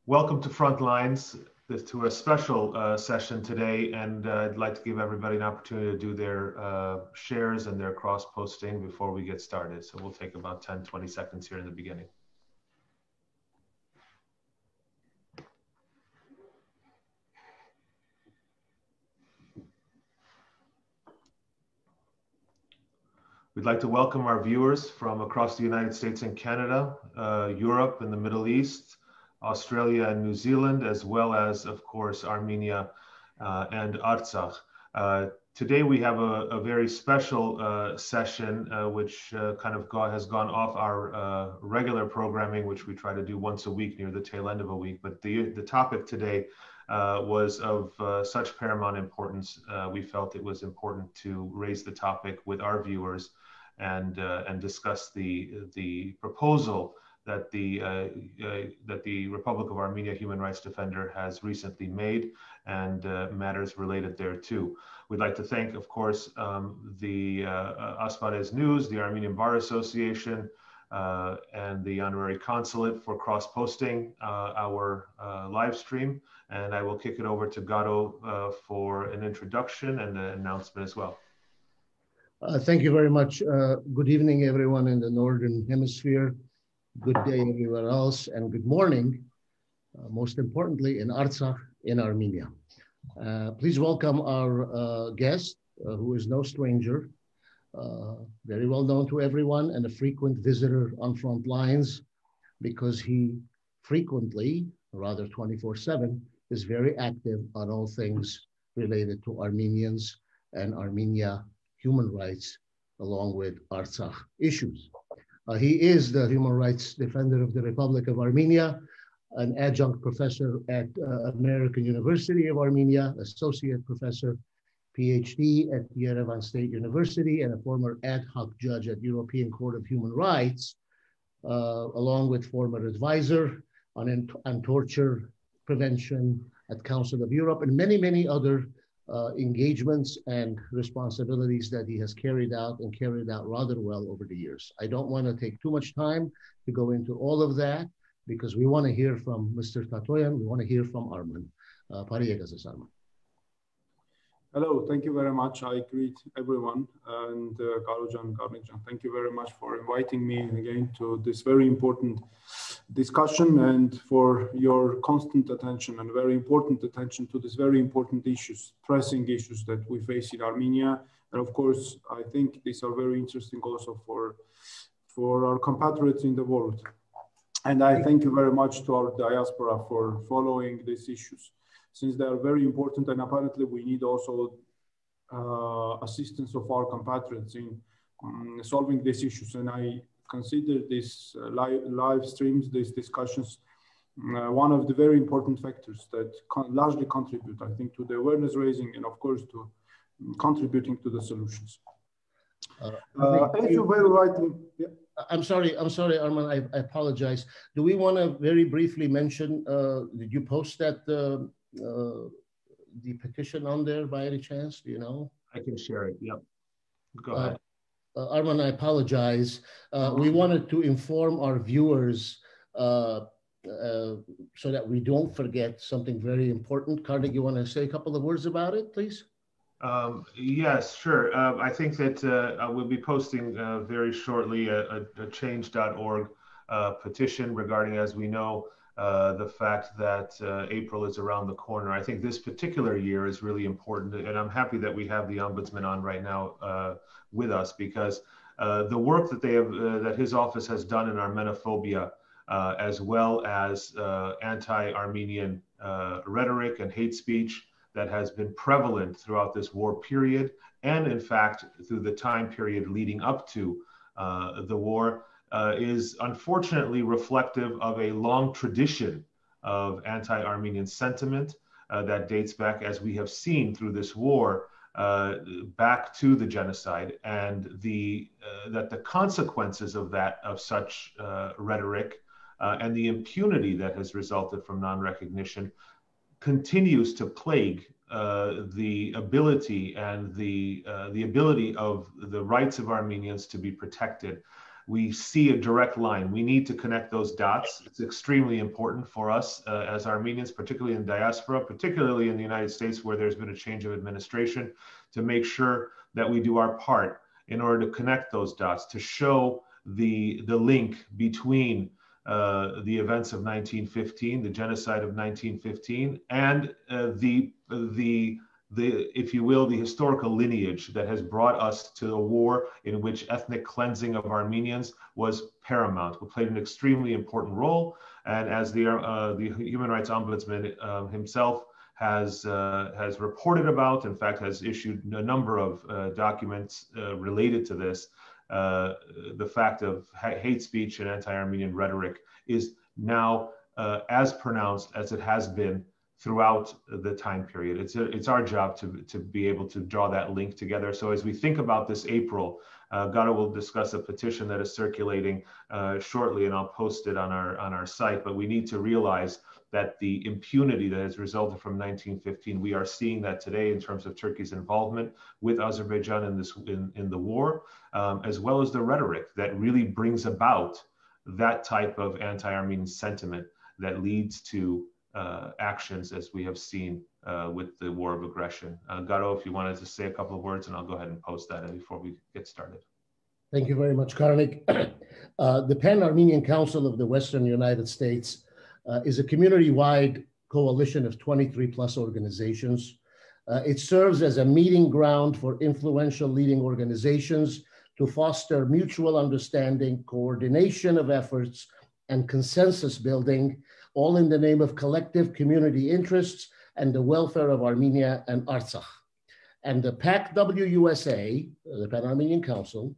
Welcome to Frontlines, to a special session today, and I'd like to give everybody an opportunity to do their shares and their cross-posting before we get started. So we'll take about 10-20 seconds here in the beginning. We'd like to welcome our viewers from across the United States and Canada, Europe and the Middle East, Australia and New Zealand, as well as, of course, Armenia and Artsakh. Today we have a very special session which has gone off our regular programming, which we try to do once a week near the tail end of a week. But the topic today was of such paramount importance. We felt it was important to raise the topic with our viewers and discuss the proposal that the Republic of Armenia human rights defender has recently made and matters related thereto. We'd like to thank, of course, the Asparez News, the Armenian Bar Association, and the Honorary Consulate for cross-posting our live stream. And I will kick it over to Gato for an introduction and an announcement as well. Thank you very much. Good evening, everyone in the Northern Hemisphere. Good day everywhere else, and good morning, most importantly, in Artsakh, in Armenia. Please welcome our guest, who is no stranger, very well known to everyone, and a frequent visitor on Frontlines, because he frequently, rather 24/7, is very active on all things related to Armenians and Armenia human rights, along with Artsakh issues. He is the human rights defender of the Republic of Armenia, an adjunct professor at American University of Armenia, associate professor, PhD at Yerevan State University, and a former ad hoc judge at European Court of Human Rights, along with former advisor on torture prevention at Council of Europe, and many, many other engagements and responsibilities that he has carried out rather well over the years. I don't want to take too much time to go into all of that, because we want to hear from Mr. Tatoyan. We want to hear from Arman. Arman. Hello, thank you very much. I greet everyone, and Garujan, Garnikjan, thank you very much for inviting me again to this very important discussion and for your constant attention and very important attention to these very important issues, pressing issues that we face in Armenia. And of course, I think these are very interesting also for our compatriots in the world. And I thank you very much to our diaspora for following these issues, since they are very important, and apparently we need also assistance of our compatriots in solving these issues. And I consider these live streams, these discussions, one of the very important factors that largely contribute, I think, to the awareness raising and, of course, to contributing to the solutions. As you very rightly, yeah. I'm sorry, Arman, I apologize. Do we want to very briefly mention, did you post that the petition on there by any chance? Do you know? I can share it. Yep. Go ahead. Arman, I apologize. We wanted to inform our viewers so that we don't forget something very important. Karnik, you want to say a couple of words about it, please? Yes, sure. I think that we'll be posting very shortly a change.org petition regarding, as we know, the fact that April is around the corner. I think this particular year is really important, and I'm happy that we have the Ombudsman on right now with us, because the work that that his office has done in Armenophobia, as well as anti-Armenian rhetoric and hate speech that has been prevalent throughout this war period, and in fact through the time period leading up to the war, is unfortunately reflective of a long tradition of anti-Armenian sentiment that dates back, as we have seen through this war, back to the genocide, and that the consequences of such rhetoric and the impunity that has resulted from non-recognition continues to plague the ability and the ability of the rights of Armenians to be protected. we see a direct line. We need to connect those dots. It's extremely important for us as Armenians, particularly in diaspora, particularly in the United States where there's been a change of administration, to make sure that we do our part in order to connect those dots, to show the link between the events of 1915, the genocide of 1915, and if you will, the historical lineage that has brought us to a war in which ethnic cleansing of Armenians was paramount. We played an extremely important role, and as the Human Rights Ombudsman himself has reported about, in fact, has issued a number of documents related to this. The fact of hate speech and anti-Armenian rhetoric is now as pronounced as it has been throughout the time period. It's our job to be able to draw that link together. So as we think about this April, Garo will discuss a petition that is circulating shortly, and I'll post it on our site. But we need to realize that the impunity that has resulted from 1915, we are seeing that today in terms of Turkey's involvement with Azerbaijan in the war, as well as the rhetoric that really brings about that type of anti-Armenian sentiment that leads to actions, as we have seen with the war of aggression. Garo, if you wanted to say a couple of words, and I'll go ahead and post that before we get started. Thank you very much, Karnik. The Pan-Armenian Council of the Western United States is a community-wide coalition of 23 plus organizations. It serves as a meeting ground for influential leading organizations to foster mutual understanding, coordination of efforts, and consensus building, all in the name of collective community interests and the welfare of Armenia and Artsakh. And the PAC-WUSA, the Pan-Armenian Council,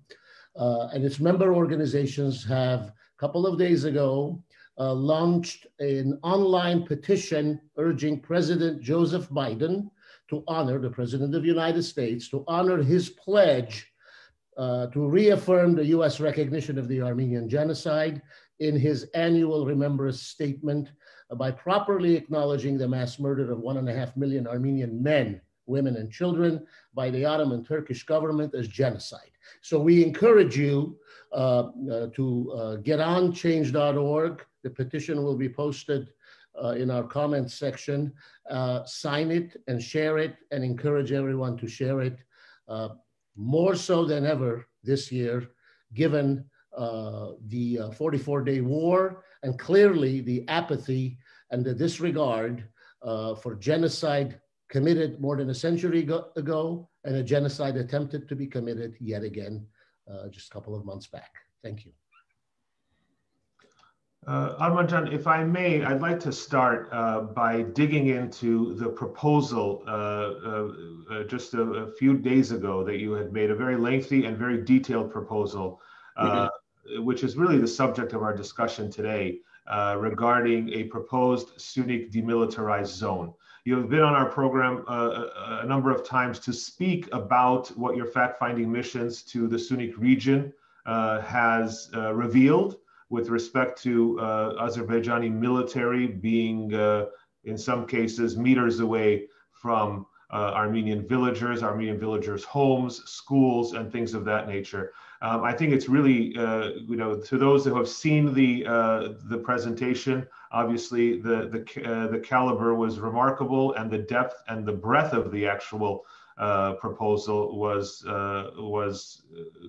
and its member organizations have, a couple of days ago, launched an online petition urging President Joseph Biden to honor, the President of the United States, to honor his pledge to reaffirm the US recognition of the Armenian genocide in his annual remembrance statement by properly acknowledging the mass murder of 1.5 million Armenian men, women, and children by the Ottoman Turkish government as genocide. So we encourage you to get on change.org. The petition will be posted in our comments section. Sign it and share it, and encourage everyone to share it more so than ever this year, given the 44-day war, and clearly the apathy and the disregard for genocide committed more than a century ago, and a genocide attempted to be committed yet again just a couple of months back. Thank you. Arman, if I may, I'd like to start by digging into the proposal just a few days ago that you had made, a very lengthy and very detailed proposal, which is really the subject of our discussion today, regarding a proposed Syunik demilitarized zone. You have been on our program a number of times to speak about what your fact-finding missions to the Syunik region has revealed with respect to Azerbaijani military being, in some cases, meters away from Armenian villagers' homes, schools, and things of that nature. I think it's really, to those who have seen the presentation, obviously the caliber was remarkable, and the depth and the breadth of the actual proposal was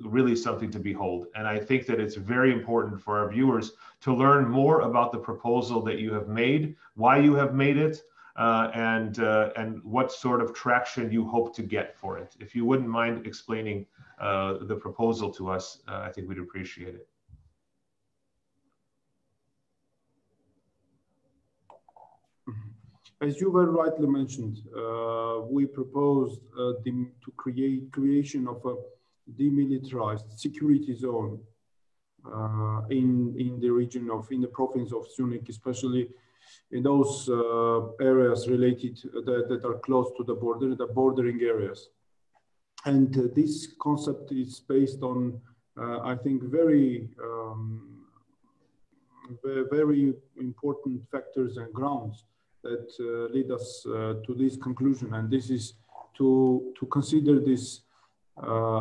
really something to behold. And I think that it's very important for our viewers to learn more about the proposal that you have made, why you have made it, and what sort of traction you hope to get for it. If you wouldn't mind explaining the proposal to us, I think we'd appreciate it. As you very rightly mentioned, we proposed to creation of a demilitarized security zone in the region in the province of Syunik, especially in those areas related that are close to the border, the bordering areas. And this concept is based on, I think, very important factors and grounds that lead us to this conclusion. And this is to consider this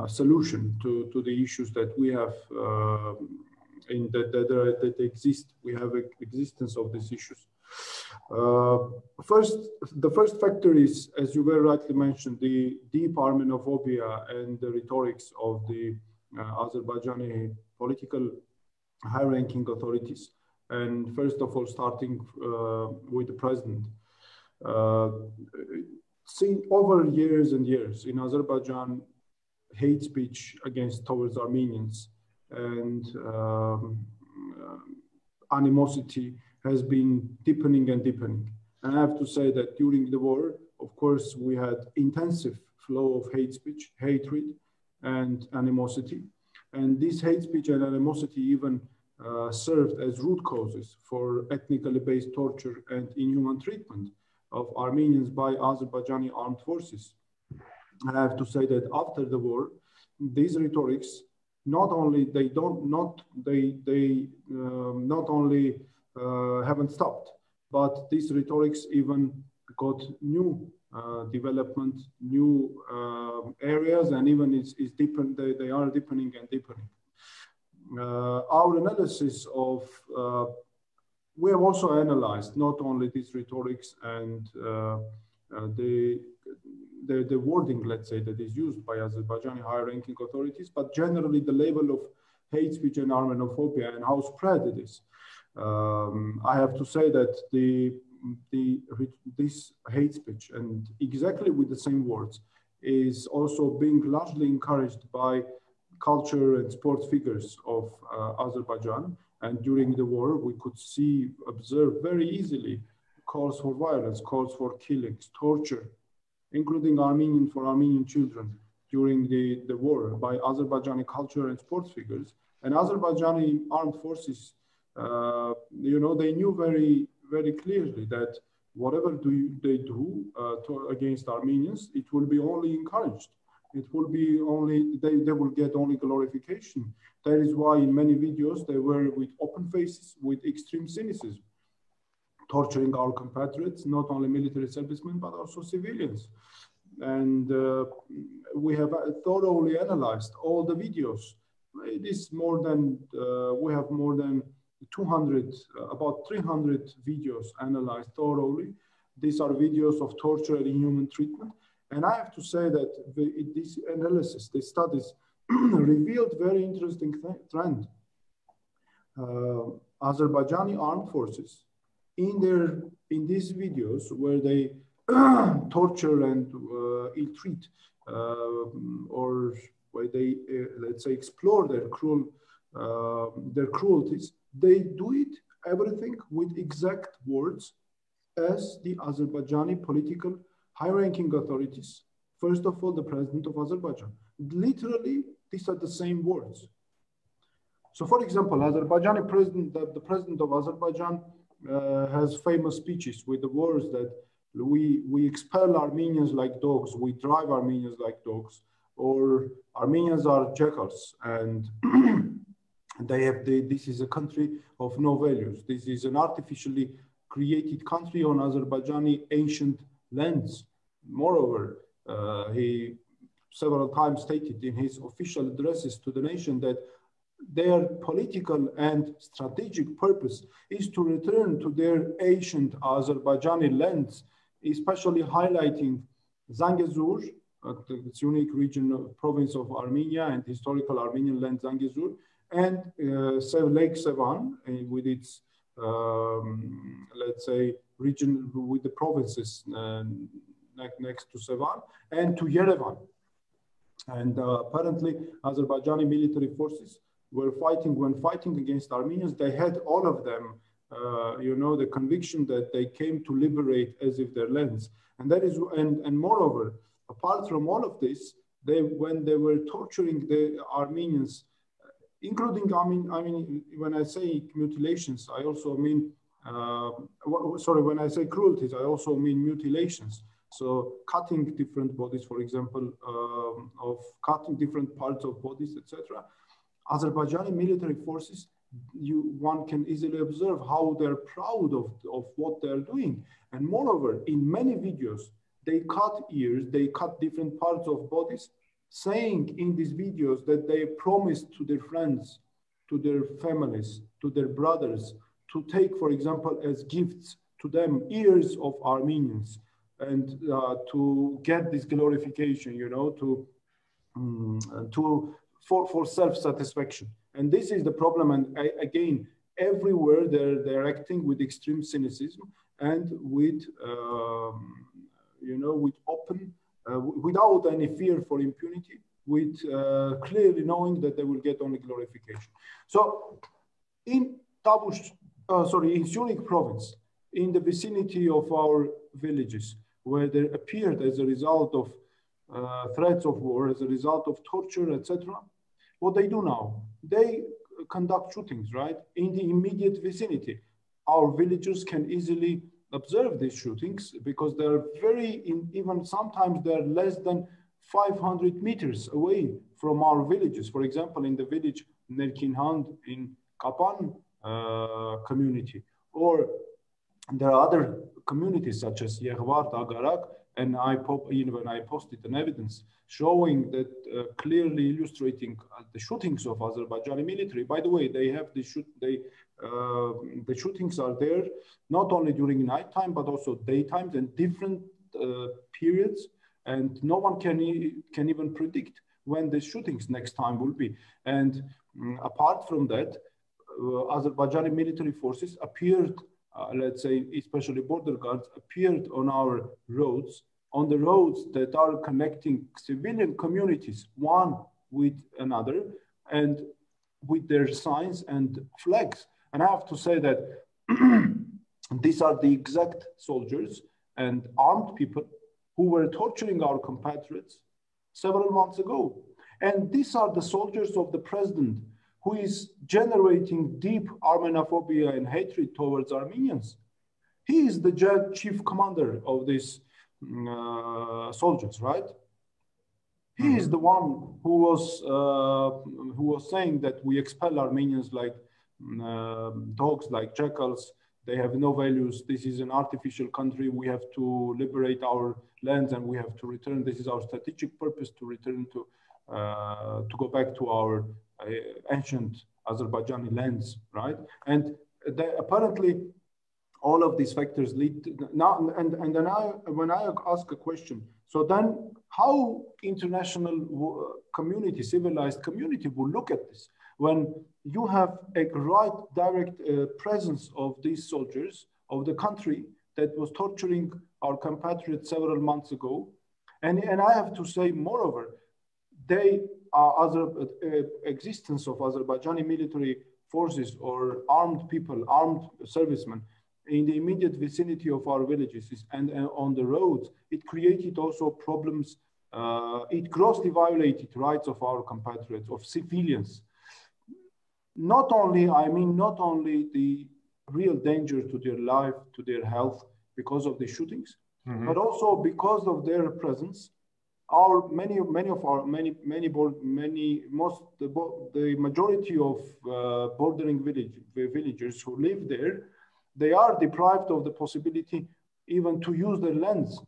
solution to the issues that we have that exist. We have existence of these issues. The first factor is, as you very rightly mentioned, the deep Armenophobia and the rhetorics of the Azerbaijani political high-ranking authorities. And first of all, starting with the president. Seen over years and years in Azerbaijan, hate speech towards Armenians and animosity has been deepening and deepening. And I have to say that during the war, of course, we had intensive flow of hate speech, hatred, and animosity. And this hate speech and animosity even served as root causes for ethnically based torture and inhuman treatment of Armenians by Azerbaijani armed forces. I have to say that after the war, these rhetorics not only haven't stopped, but these rhetorics even got new development, new areas, and even they are deepening and deepening. Our analysis of we have also analyzed not only these rhetorics and the wording, let's say, that is used by Azerbaijani high-ranking authorities, but generally the level of hate speech and Armenophobia and how spread it is. I have to say that this hate speech, and exactly with the same words, is also being largely encouraged by culture and sports figures of Azerbaijan. And during the war, we could observe very easily calls for violence, calls for killings, torture, including Armenian children during the war by Azerbaijani culture and sports figures. And Azerbaijani armed forces, they knew very, very clearly that whatever they do against Armenians, it will be only encouraged. It will be only, they will get only glorification. That is why in many videos they were with open faces, with extreme cynicism, torturing our compatriots, not only military servicemen, but also civilians. And we have thoroughly analyzed all the videos. It is more than, we have more than 200, about 300 videos analyzed thoroughly. These are videos of torture and inhuman treatment. And I have to say that this analysis, these studies revealed very interesting trend. Azerbaijani armed forces in these videos where they torture and ill-treat or where they, let's say, explore their cruelties, they do it everything with exact words as the Azerbaijani political high-ranking authorities. First of all, the president of Azerbaijan. Literally, these are the same words. So, for example, Azerbaijani president, the president of Azerbaijan has famous speeches with the words that we expel Armenians like dogs, we drive Armenians like dogs, or Armenians are jackals, and this is a country of no values. This is an artificially created country on Azerbaijani ancient lands. Moreover, he several times stated in his official addresses to the nation that their political and strategic purpose is to return to their ancient Azerbaijani lands, especially highlighting Zangezur, the Syunik region, province of Armenia, and historical Armenian land Zangezur, and Lake Sevan with its, let's say, region with the provinces next to Sevan, and to Yerevan. And apparently, Azerbaijani military forces were fighting against Armenians. They had all of them, the conviction that they came to liberate as if their lands. And that is, and moreover, apart from all of this, when they were torturing the Armenians, including, when I say mutilations, I also mean, when I say cruelties, I also mean mutilations. So cutting different bodies, for example, of cutting different parts of bodies, etc. Azerbaijani military forces, one can easily observe how they're proud of what they're doing. And moreover, in many videos, they cut ears, they cut different parts of bodies saying in these videos that they promised to their friends, to their families, to their brothers, to take, for example, as gifts to them ears of Armenians, and to get this glorification, you know, for self-satisfaction. And this is the problem. And again, everywhere they're acting with extreme cynicism and with, you know, with open, without any fear for impunity, with clearly knowing that they will get only glorification. So in in Syunik province, in the vicinity of our villages, where there appeared as a result of threats of war, as a result of torture, etc., what they do now, they conduct shootings, right? In the immediate vicinity. Our villagers can easily observe these shootings because they're even sometimes they're less than 500 meters away from our villages. For example, in the village Nerkinhand in Kapan community, or there are other communities such as Yeghvart, Agarak, and I posted an evidence showing that clearly illustrating the shootings of Azerbaijani military. By the way, they have the shootings are there not only during nighttime but also daytimes and different periods, and no one can even predict when the shootings next time will be. And apart from that, Azerbaijani military forces appeared, let's say, especially border guards, appeared on our roads, on the roads that are connecting civilian communities, one with another, and with their signs and flags. And I have to say that these are the exact soldiers and armed people who were torturing our compatriots several months ago. And these are the soldiers of the president who is generating deep Armenophobia and hatred towards Armenians. He is the chief commander of these soldiers, right? He is the one who was saying that we expel Armenians like dogs, like jackals. They have no values. This is an artificial country. We have to liberate our lands and we have to return. This is our strategic purpose, to return to go back to our ancient Azerbaijani lands, right? And apparently all of these factors lead to now, and then when I ask a question, so then how international community, civilized community will look at this when you have a direct presence of these soldiers of the country that was torturing our compatriots several months ago. And I have to say, moreover, existence of Azerbaijani military forces or armed people, armed servicemen in the immediate vicinity of our villages and on the roads, it created also problems. It grossly violated rights of our compatriots, of civilians. Not only the real danger to their life, to their health because of the shootings, but also because of their presence. The majority of bordering villagers who live there, they are deprived of the possibility even to use their lands.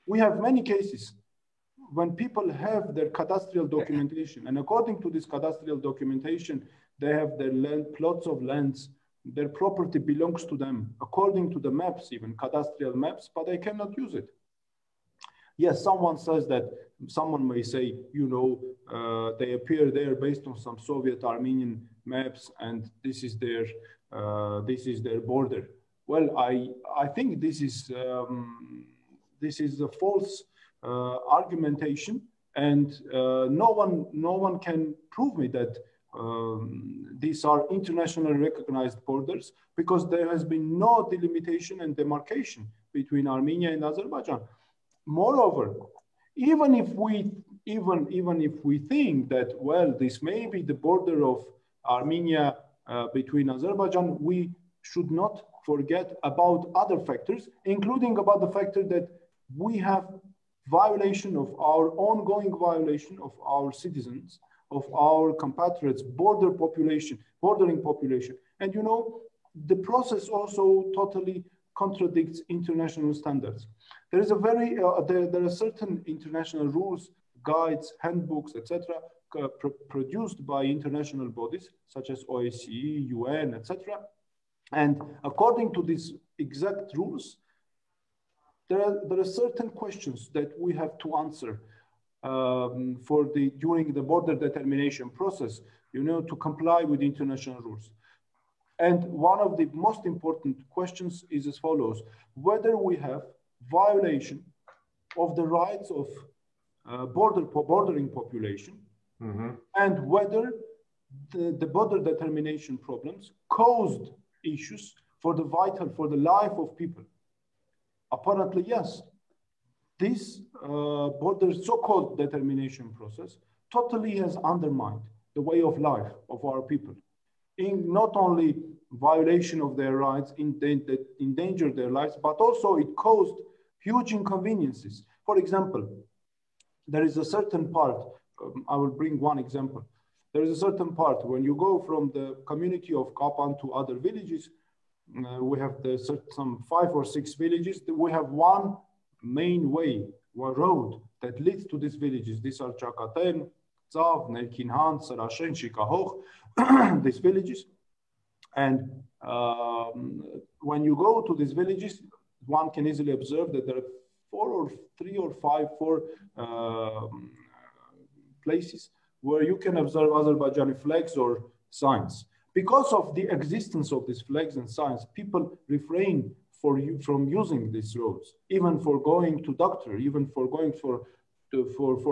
We have many cases when people have their cadastral documentation, and according to this cadastral documentation, they have their plots of lands, their property belongs to them, according to the maps, even cadastral maps, but they cannot use it. Yes, someone says that, someone may say, you know, they appear there based on some Soviet Armenian maps, and this is their border. Well, I think this is a false argumentation, and no one can prove me that these are internationally recognized borders, because there has been no delimitation and demarcation between Armenia and Azerbaijan. Moreover, even if we think that, well, this may be the border of Armenia between Azerbaijan, we should not forget about other factors, including about the factor that we have ongoing violation of our citizens, of our compatriots, bordering population. And you know, the process also totally contradicts international standards. There is there are certain international rules guides, handbooks, etc., produced by international bodies such as OSCE, UN, etc. And according to these exact rules, there are certain questions that we have to answer during the border determination process, to comply with international rules. And one of the most important questions is as follows: whether we have violation of the rights of bordering population, and whether the border determination problems caused issues for the life of people. Apparently, yes. This border so-called determination process totally has undermined the way of life of our people, in not only violation of their rights, endangered their lives, but also it caused huge inconveniences. For example, there is a certain part, I will bring one example. There is a certain part when you go from the community of Kapan to other villages, we have some 5 or 6 villages, we have one main way, one road that leads to these villages. These are Chakaten, Tsav, Nelkinhan, Sarashen, Shikahoch, these villages. And when you go to these villages, one can easily observe that there are 3 or 4 places where you can observe Azerbaijani flags or signs. Because of the existence of these flags and signs, people refrain from using these roads, even for going to doctor, even for going for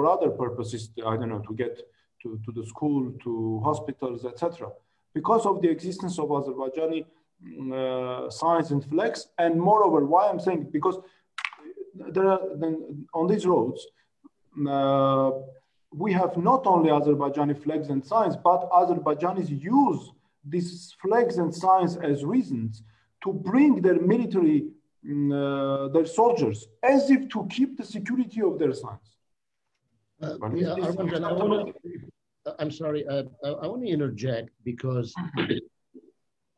other purposes, I don't know, to get to the school, to hospitals, etc. Because of the existence of Azerbaijani signs and flags. And moreover, why I'm saying, because there are on these roads, we have not only Azerbaijani flags and signs, but Azerbaijanis use these flags and signs as reasons to bring their military, their soldiers, as if to keep the security of their signs. Arman, I'm sorry, I want to interject because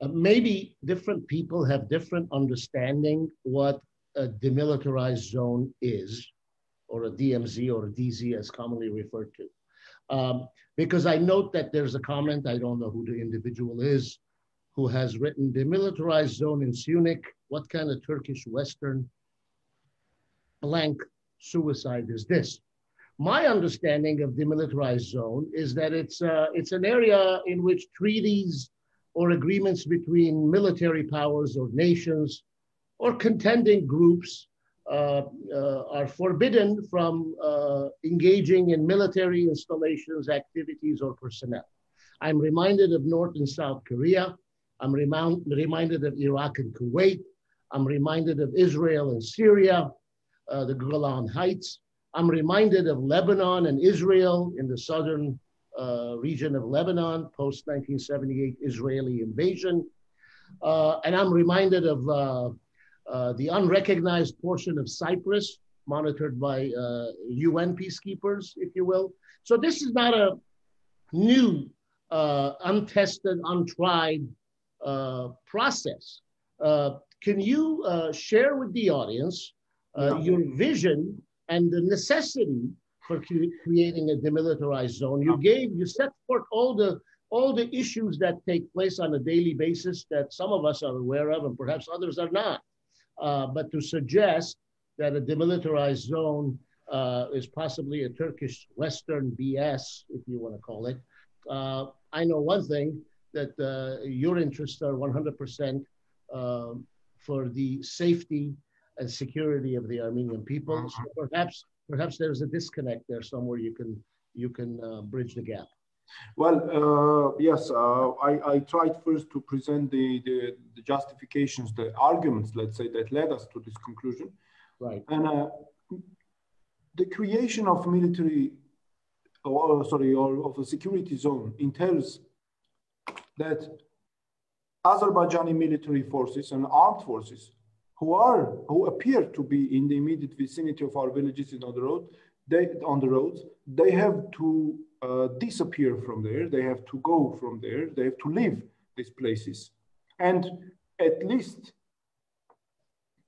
maybe different people have different understanding what a demilitarized zone is, or a DMZ or a DZ as commonly referred to. Because I note that there's a comment, I don't know who the individual is, who has written demilitarized zone in Syunik. What kind of Turkish Western blank suicide is this? My understanding of demilitarized zone is that it's an area in which treaties or agreements between military powers or nations or contending groups are forbidden from engaging in military installations, activities, or personnel. I'm reminded of North and South Korea. I'm reminded of Iraq and Kuwait. I'm reminded of Israel and Syria, the Golan Heights. I'm reminded of Lebanon and Israel in the southern region of Lebanon, post-1978 Israeli invasion. And I'm reminded of the unrecognized portion of Cyprus, monitored by UN peacekeepers, if you will. So this is not a new, untested, untried process. Can you share with the audience your vision and the necessity for creating a demilitarized zone? You set forth all the issues that take place on a daily basis that some of us are aware of and perhaps others are not. But to suggest that a demilitarized zone is possibly a Turkish Western BS, if you want to call it. I know one thing, that your interests are 100% for the safety and security of the Armenian people. So perhaps there's a disconnect there somewhere. You can bridge the gap. Well, yes, I tried first to present the justifications, the arguments, let's say, that led us to this conclusion. Right. And the creation of military, or of a security zone entails that Azerbaijani military forces and armed forces who appear to be in the immediate vicinity of our villages on the roads, they have to disappear from there. They have to go from there. They have to leave these places, and at least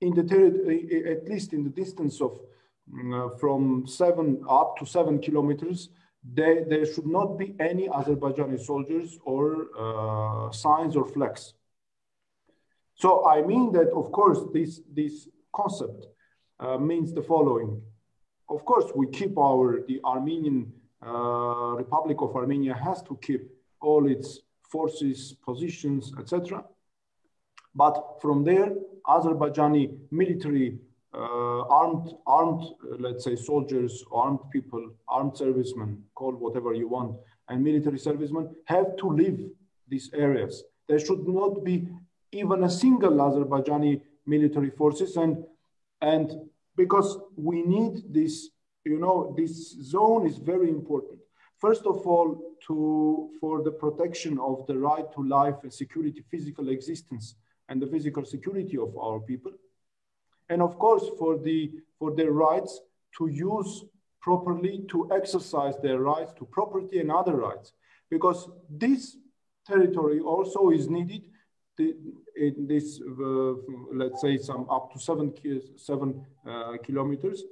in the distance of from 7 up to 7 kilometers, there should not be any Azerbaijani soldiers or signs or flags. So I mean that, of course, this concept means the following. Of course, we keep the Armenian Republic of Armenia has to keep all its forces, positions, etc. But from there, Azerbaijani military armed, let's say, soldiers, armed people, armed servicemen, call whatever you want, and military servicemen have to leave these areas. There should not be even a single Azerbaijani military forces, and because we need this, this zone is very important. First of all, for the protection of the right to life and security, physical existence, and the physical security of our people. And of course, for their rights to use properly, to exercise their rights to property and other rights, because this territory also is needed. This, let's say, some up to 7 kilometers,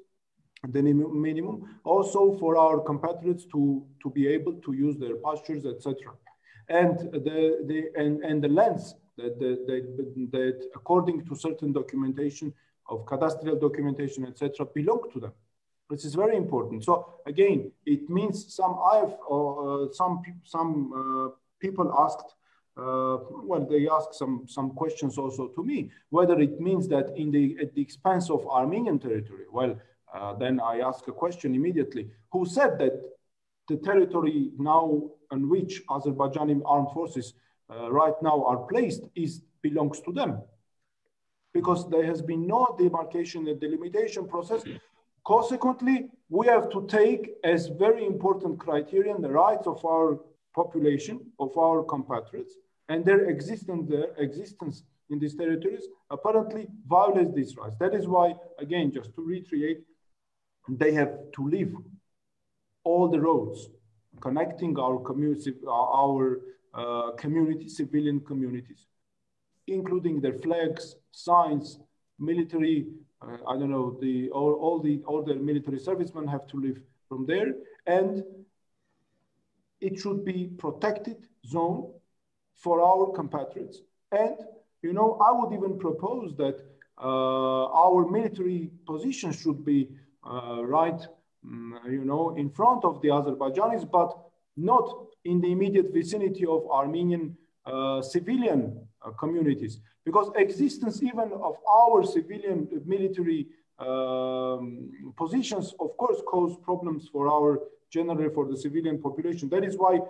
the minimum, also for our compatriots to be able to use their pastures, etc. And the lands that according to certain documentation of cadastral documentation, etc., belong to them. This is very important. So again, it means some people asked, well, they asked some questions also to me, whether it means that at the expense of Armenian territory. Well, then I asked a question immediately, who said that the territory now on which Azerbaijani armed forces right now are placed belongs to them? Because there has been no demarcation and delimitation process. Consequently, we have to take as very important criterion the rights of our population, of our compatriots, and their existence in these territories apparently violates these rights. That is why, again, just to reiterate, they have to leave all the roads connecting our community, civilian communities, including their flags, signs, military, I don't know, all the military servicemen have to leave from there, and it should be protected zone for our compatriots. And I would even propose that our military position should be right, in front of the Azerbaijanis, but not in the immediate vicinity of Armenian civilian communities, because existence even of our civilian military positions, of course, cause problems generally for the civilian population. That is why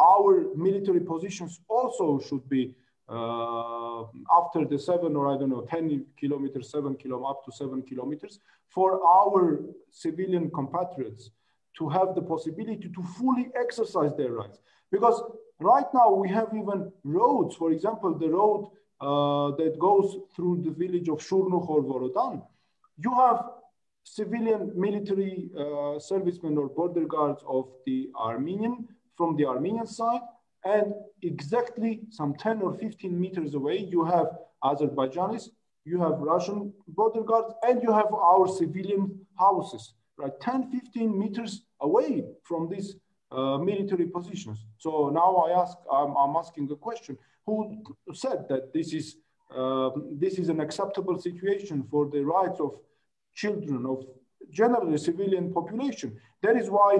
our military positions also should be after the 7 or 10 kilometers, up to 7 kilometers, for our civilian compatriots to have the possibility to fully exercise their rights. Because right now we have even roads, for example, the road that goes through the village of Shurnukh or Vorodan. You have civilian military servicemen or border guards of from the Armenian side, and exactly some 10 or 15 meters away, you have Azerbaijanis, you have Russian border guards, and you have our civilian houses, right? 10, 15 meters away from these military positions. So now I'm asking a question: who said that this is an acceptable situation for the rights of children, of generally civilian population? That is why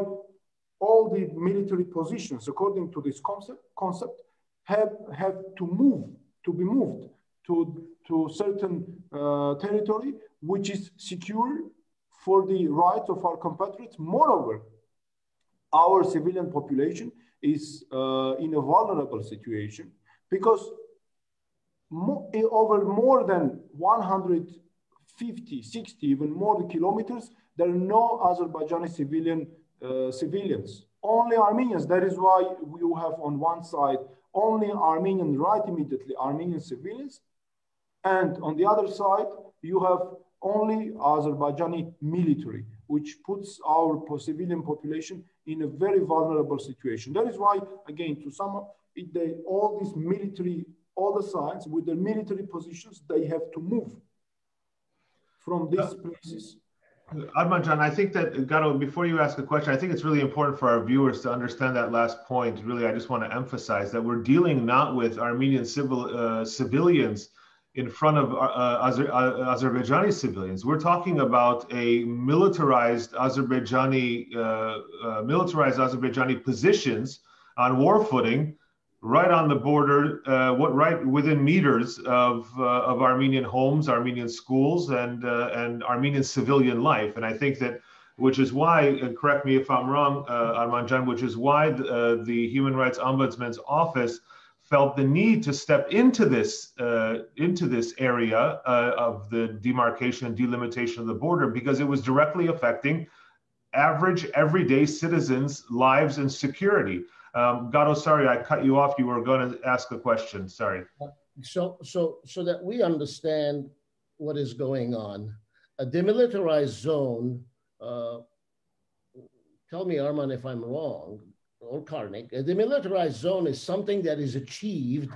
all the military positions, according to this concept, have to be moved to certain territory which is secure for the rights of our compatriots. Moreover, our civilian population is in a vulnerable situation because over more than 150, 60, even more kilometers, there are no Azerbaijani civilians, only Armenians. That is why you have on one side only Armenian, right immediately, Armenian civilians, and on the other side, you have only Azerbaijani military, which puts our civilian population in a very vulnerable situation. That is why, again, to sum up, all these military, all the sides with their military positions, they have to move from these places. Arman, I think that, Garo, before you ask a question, I think it's really important for our viewers to understand that last point. Really, I just want to emphasize that we're dealing not with Armenian civilians in front of Azerbaijani civilians. We're talking about a militarized Azerbaijani positions on war footing, right on the border, right within meters of Armenian homes, Armenian schools, and Armenian civilian life. And I think that, which is why, and correct me if I'm wrong, Arman, which is why the Human Rights Ombudsman's office felt the need to step into this area of the demarcation and delimitation of the border, because it was directly affecting average, everyday citizens' lives and security. Garo, sorry, I cut you off. You were going to ask a question. Sorry. So that we understand what is going on, a demilitarized zone, tell me, Arman, if I'm wrong, or Karnik, a demilitarized zone is something that is achieved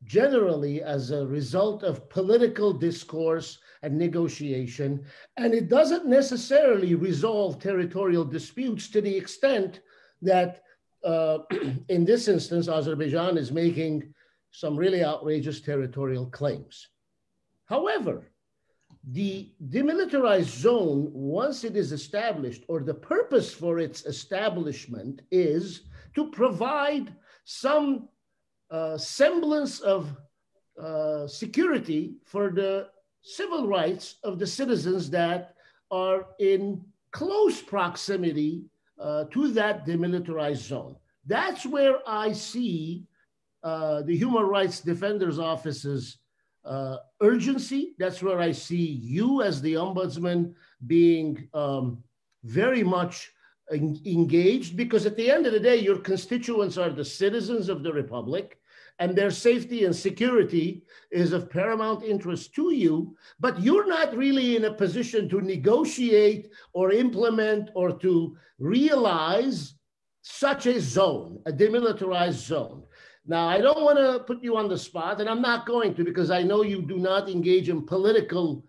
generally as a result of political discourse and negotiation, and it doesn't necessarily resolve territorial disputes to the extent that in this instance, Azerbaijan is making some really outrageous territorial claims. However, the demilitarized zone, once it is established, or the purpose for its establishment is to provide some semblance of security for the civil rights of the citizens that are in close proximity to that demilitarized zone. That's where I see the Human Rights Defender's Office's urgency. That's where I see you as the ombudsman being very much engaged, because at the end of the day, your constituents are the citizens of the Republic, and their safety and security is of paramount interest to you, but you're not really in a position to negotiate or implement or to realize such a zone, a demilitarized zone. Now, I don't want to put you on the spot, and I'm not going to, because I know you do not engage in political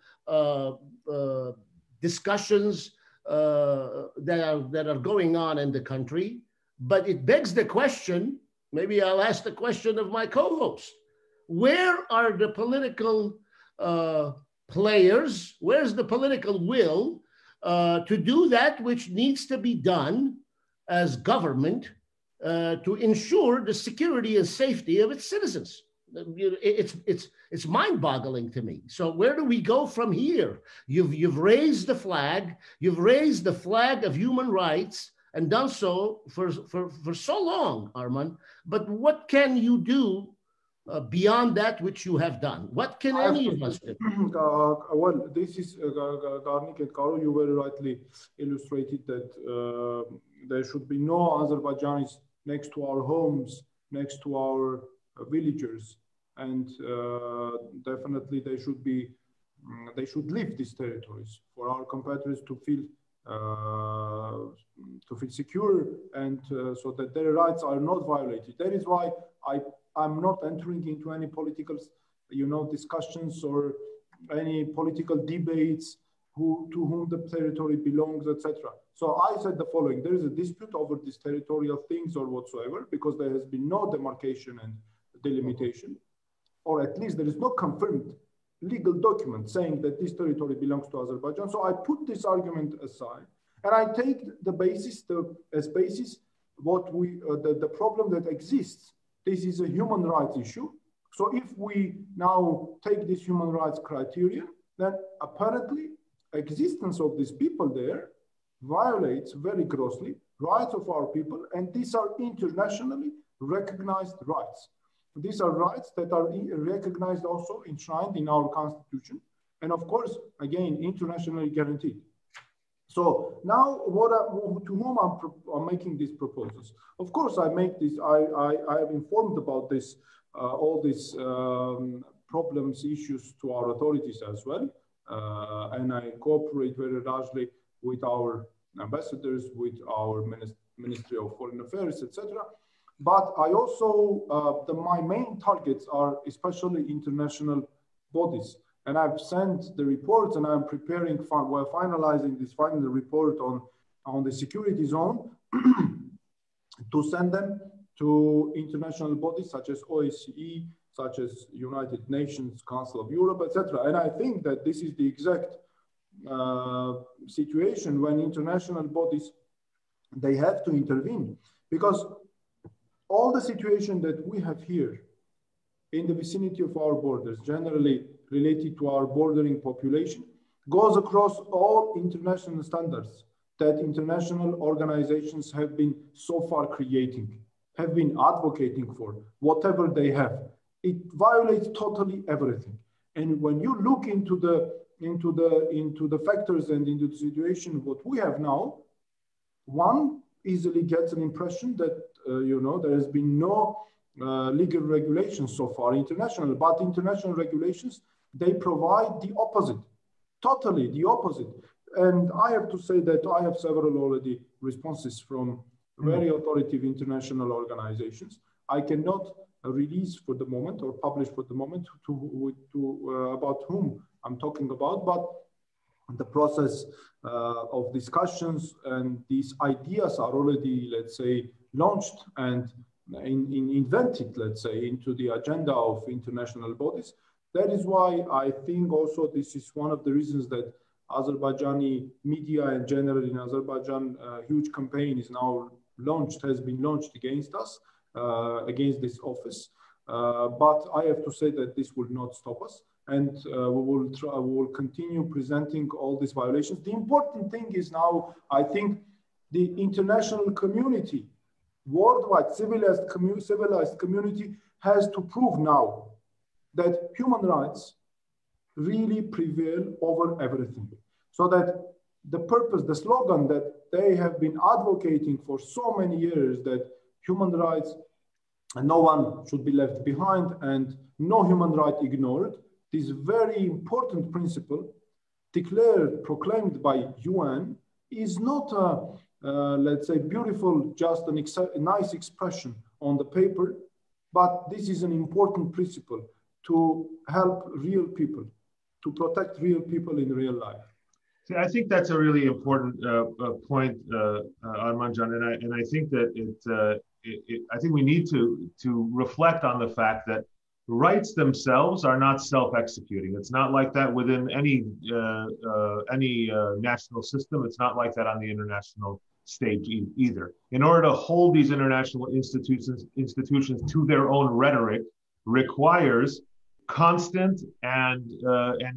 discussions that are going on in the country, but it begs the question. Maybe I'll ask the question of my co-host. Where are the political players? Where's the political will to do that which needs to be done as government to ensure the security and safety of its citizens? It's mind-boggling to me. So where do we go from here? You've raised the flag. You've raised the flag of human rights, and done so for so long, Arman. But what can you do beyond that which you have done? What can any of us do? Well, this is, Karnik and Karo, you very rightly illustrated that there should be no Azerbaijanis next to our homes, next to our villagers, and definitely they should leave these territories for our competitors to feel secure, and so that their rights are not violated. That is why I'm not entering into any political, discussions or any political debates to whom the territory belongs, etc. So I said the following: there is a dispute over these territorial things or whatsoever, because there has been no demarcation and delimitation, or at least there is no confirmed legal document saying that this territory belongs to Azerbaijan. So I put this argument aside, and I take the basis as basis the problem that exists. This is a human rights issue. So if we now take this human rights criteria, then apparently existence of these people there violates very grossly rights of our people, and these are internationally recognized rights. These are rights that are recognized, also enshrined in our constitution, and of course, again, internationally guaranteed. So now, to whom I'm making these proposals? Of course, I make this. I have informed about this, all these problems, issues to our authorities as well, and I cooperate very largely with our ambassadors, with our Ministry of Foreign Affairs, etc. But I also, my main targets are especially international bodies. And I've sent the reports, and I'm preparing, we're finalizing this final report on the security zone to send them to international bodies such as OSCE, such as United Nations, Council of Europe, etc. And I think that this is the exact situation when international bodies, they have to intervene, because all the situation that we have here in the vicinity of our borders, generally related to our bordering population, goes across all international standards that international organizations have been so far creating, have been advocating for, whatever they have. It violates totally everything. And when you look into the factors and into the situation what we have now, one easily gets an impression that there has been no legal regulations so far, international, but international regulations, they provide the opposite, totally the opposite. And I have to say that I have several already responses from very authoritative international organizations. I cannot release for the moment or publish for the moment about whom I'm talking about, but the process of discussions and these ideas are already, let's say, launched and invented, let's say, into the agenda of international bodies. That is why I think also this is one of the reasons that Azerbaijani media and generally in Azerbaijan, a huge campaign is now launched, has been launched against us, against this office. But I have to say that this will not stop us, and we will continue presenting all these violations. The important thing is now, I think, the international community, worldwide civilized community, has to prove now that human rights really prevail over everything. So that the purpose, the slogan that they have been advocating for so many years, that human rights and no one should be left behind and no human right ignored, this very important principle declared, proclaimed by UN, is not let's say, beautiful, just a nice expression on the paper, but this is an important principle to help real people, to protect real people in real life. See, I think that's a really important point, Arman, and I think that I think we need to reflect on the fact that rights themselves are not self-executing. It's not like that within any national system. It's not like that on the international stage either. In order to hold these international institutions to their own rhetoric requires constant and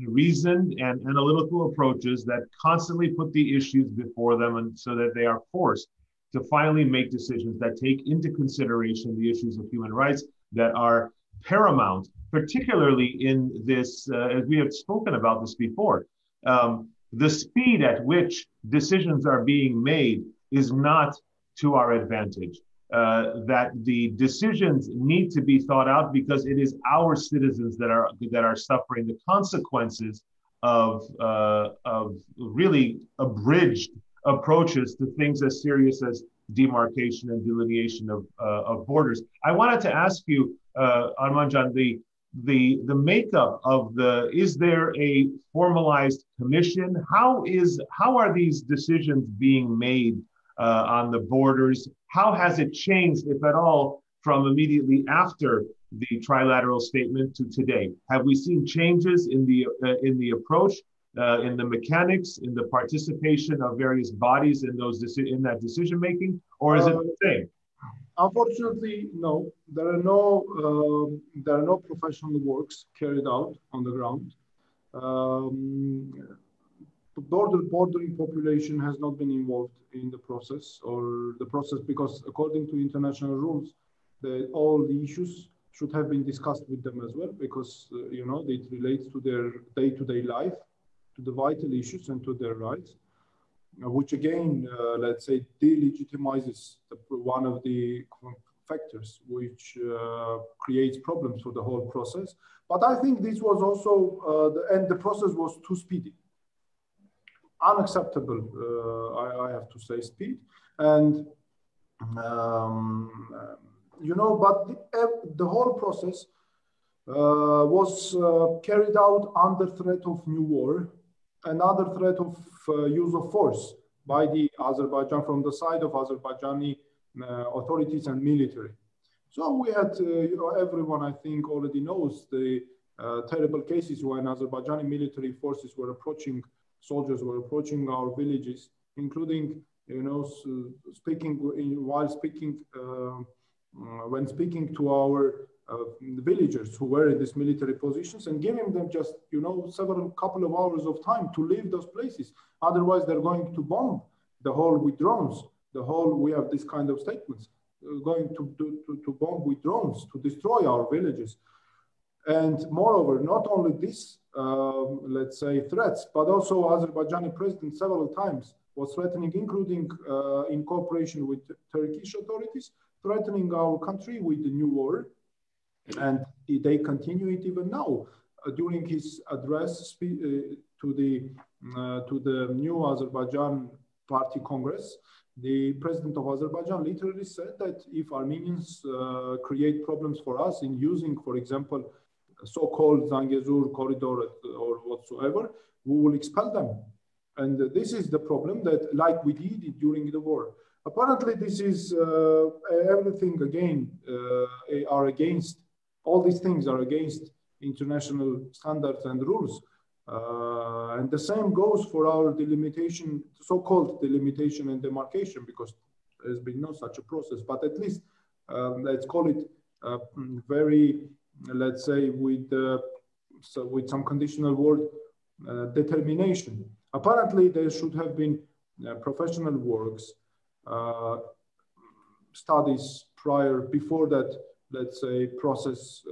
reasoned and analytical approaches that constantly put the issues before them, and so that they are forced to finally make decisions that take into consideration the issues of human rights that are paramount, particularly in this, as we have spoken about this before. The speed at which decisions are being made is not to our advantage. That the decisions need to be thought out because it is our citizens that are suffering the consequences of really abridged approaches to things as serious as demarcation and delineation of borders. I wanted to ask you, Arman, the makeup of is there a formalized commission? How are these decisions being made on the borders? How has it changed, if at all, from immediately after the trilateral statement to today? Have we seen changes in the approach, in the mechanics, in the participation of various bodies in that decision making, or is it the same? Unfortunately, no. There are no professional works carried out on the ground. The bordering population has not been involved in the process because according to international rules, all the issues should have been discussed with them as well, because it relates to their day-to-day life, to the vital issues and to their rights, which again, let's say, delegitimizes one of the factors which creates problems for the whole process. But I think this was also, the process was too speedy. Unacceptable, I have to say, speed. And, but the whole process was carried out under threat of new war and under threat of use of force by the Azerbaijan from the side of Azerbaijani authorities and military. So we had, everyone I think already knows the terrible cases when Azerbaijani military forces were approaching, soldiers were approaching our villages, including, when speaking to our villagers who were in these military positions and giving them just, couple of hours of time to leave those places. Otherwise, they're going to bomb the whole with drones. We have this kind of statements, going to bomb with drones to destroy our villages. And moreover, not only this, let's say, threats, but also Azerbaijani president several times was threatening, including in cooperation with Turkish authorities, threatening our country with the new war. And they continue it even now. During his address to the new Azerbaijan Party Congress, the president of Azerbaijan literally said that if Armenians create problems for us in using, for example, so-called Zangezur corridor or whatsoever, we will expel them. And this is the problem that, like we did during the war. Apparently, this is everything again are against, all these things are against international standards and rules. And the same goes for our delimitation, so-called delimitation and demarcation, because there's been no such a process, but at least let's call it very, let's say, with some conditional word, determination. Apparently, there should have been professional works, studies before that, let's say, process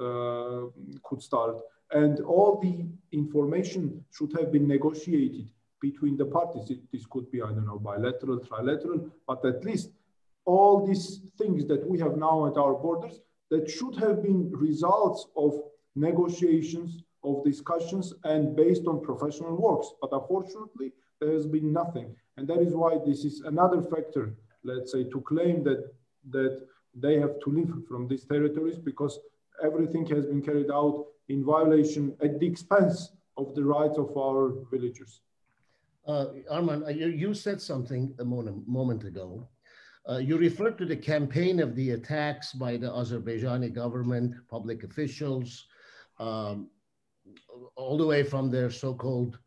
could start. And all the information should have been negotiated between the parties. This could be, I don't know, bilateral, trilateral, but at least all these things that we have now at our borders that should have been results of negotiations, of discussions, and based on professional works. But unfortunately, there has been nothing. And that is why this is another factor, let's say, to claim that they have to leave from these territories, because everything has been carried out in violation at the expense of the rights of our villagers. Arman, you said something a moment ago. You referred to the campaign of the attacks by the Azerbaijani government, public officials, all the way from their so-called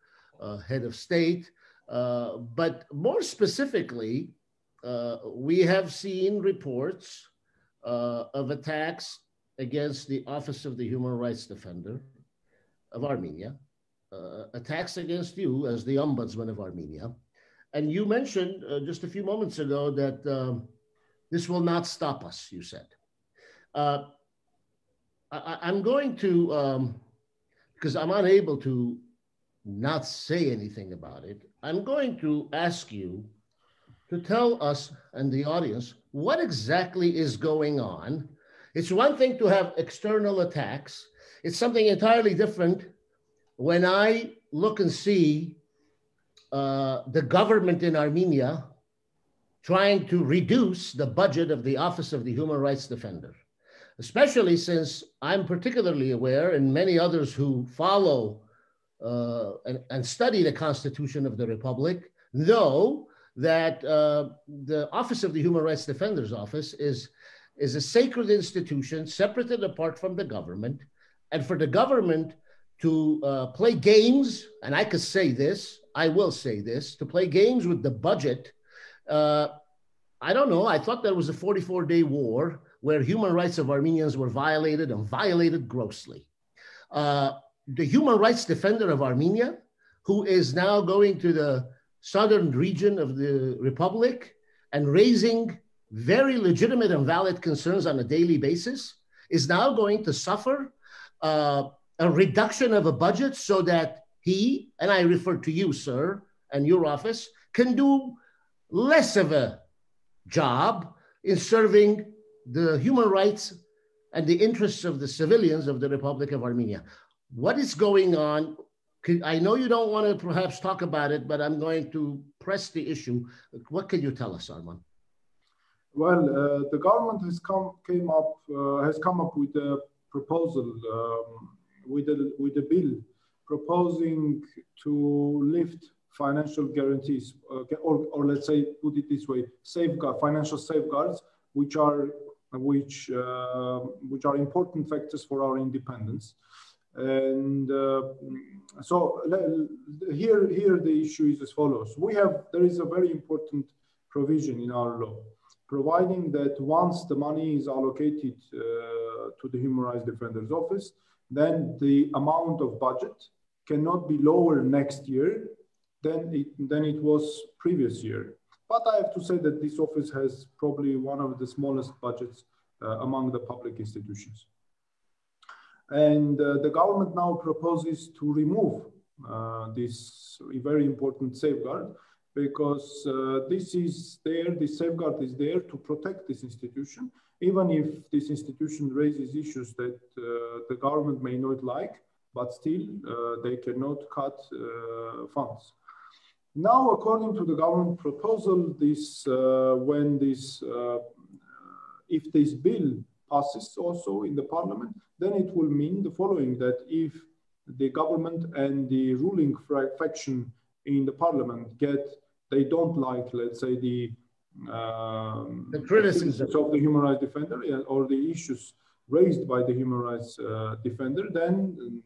head of state. But more specifically, we have seen reports of attacks against the Office of the Human Rights Defender of Armenia, attacks against you as the Ombudsman of Armenia. And you mentioned just a few moments ago that this will not stop us, you said. I'm going to, because I'm unable to not say anything about it, I'm going to ask you to tell us and the audience what exactly is going on. It's one thing to have external attacks. It's something entirely different when I look and see the government in Armenia trying to reduce the budget of the Office of the Human Rights Defender, especially since I'm particularly aware, and many others who follow and study the Constitution of the Republic know that the Office of the Human Rights Defender's Office is a sacred institution, separate and apart from the government. And for the government to play games, and I could say this, I will say this, to play games with the budget, I don't know, I thought there was a 44-day war where human rights of Armenians were violated and violated grossly. The Human Rights Defender of Armenia, who is now going to the southern region of the Republic and raising very legitimate and valid concerns on a daily basis, is now going to suffer a reduction of a budget so that he, and I refer to you, sir, and your office, can do less of a job in serving the human rights and the interests of the civilians of the Republic of Armenia. What is going on? I know you don't want to perhaps talk about it, but I'm going to press the issue. What can you tell us, Arman? Well, the government has come up with proposal with a bill proposing to lift financial guarantees, or let's say, put it this way, financial safeguards, which are important factors for our independence. And so here the issue is as follows. There is a very important provision in our law, providing that once the money is allocated to the Human Rights Defender's Office, then the amount of budget cannot be lower next year than it was previous year. But I have to say that this office has probably one of the smallest budgets among the public institutions. And the government now proposes to remove this very important safeguard, because this safeguard is there to protect this institution, even if this institution raises issues that the government may not like, but still they cannot cut funds. Now, according to the government proposal, if this bill passes also in the parliament, then it will mean the following, that if the government and the ruling faction in the parliament they don't like, let's say, the criticisms of the human rights defender or the issues raised by the human rights defender, then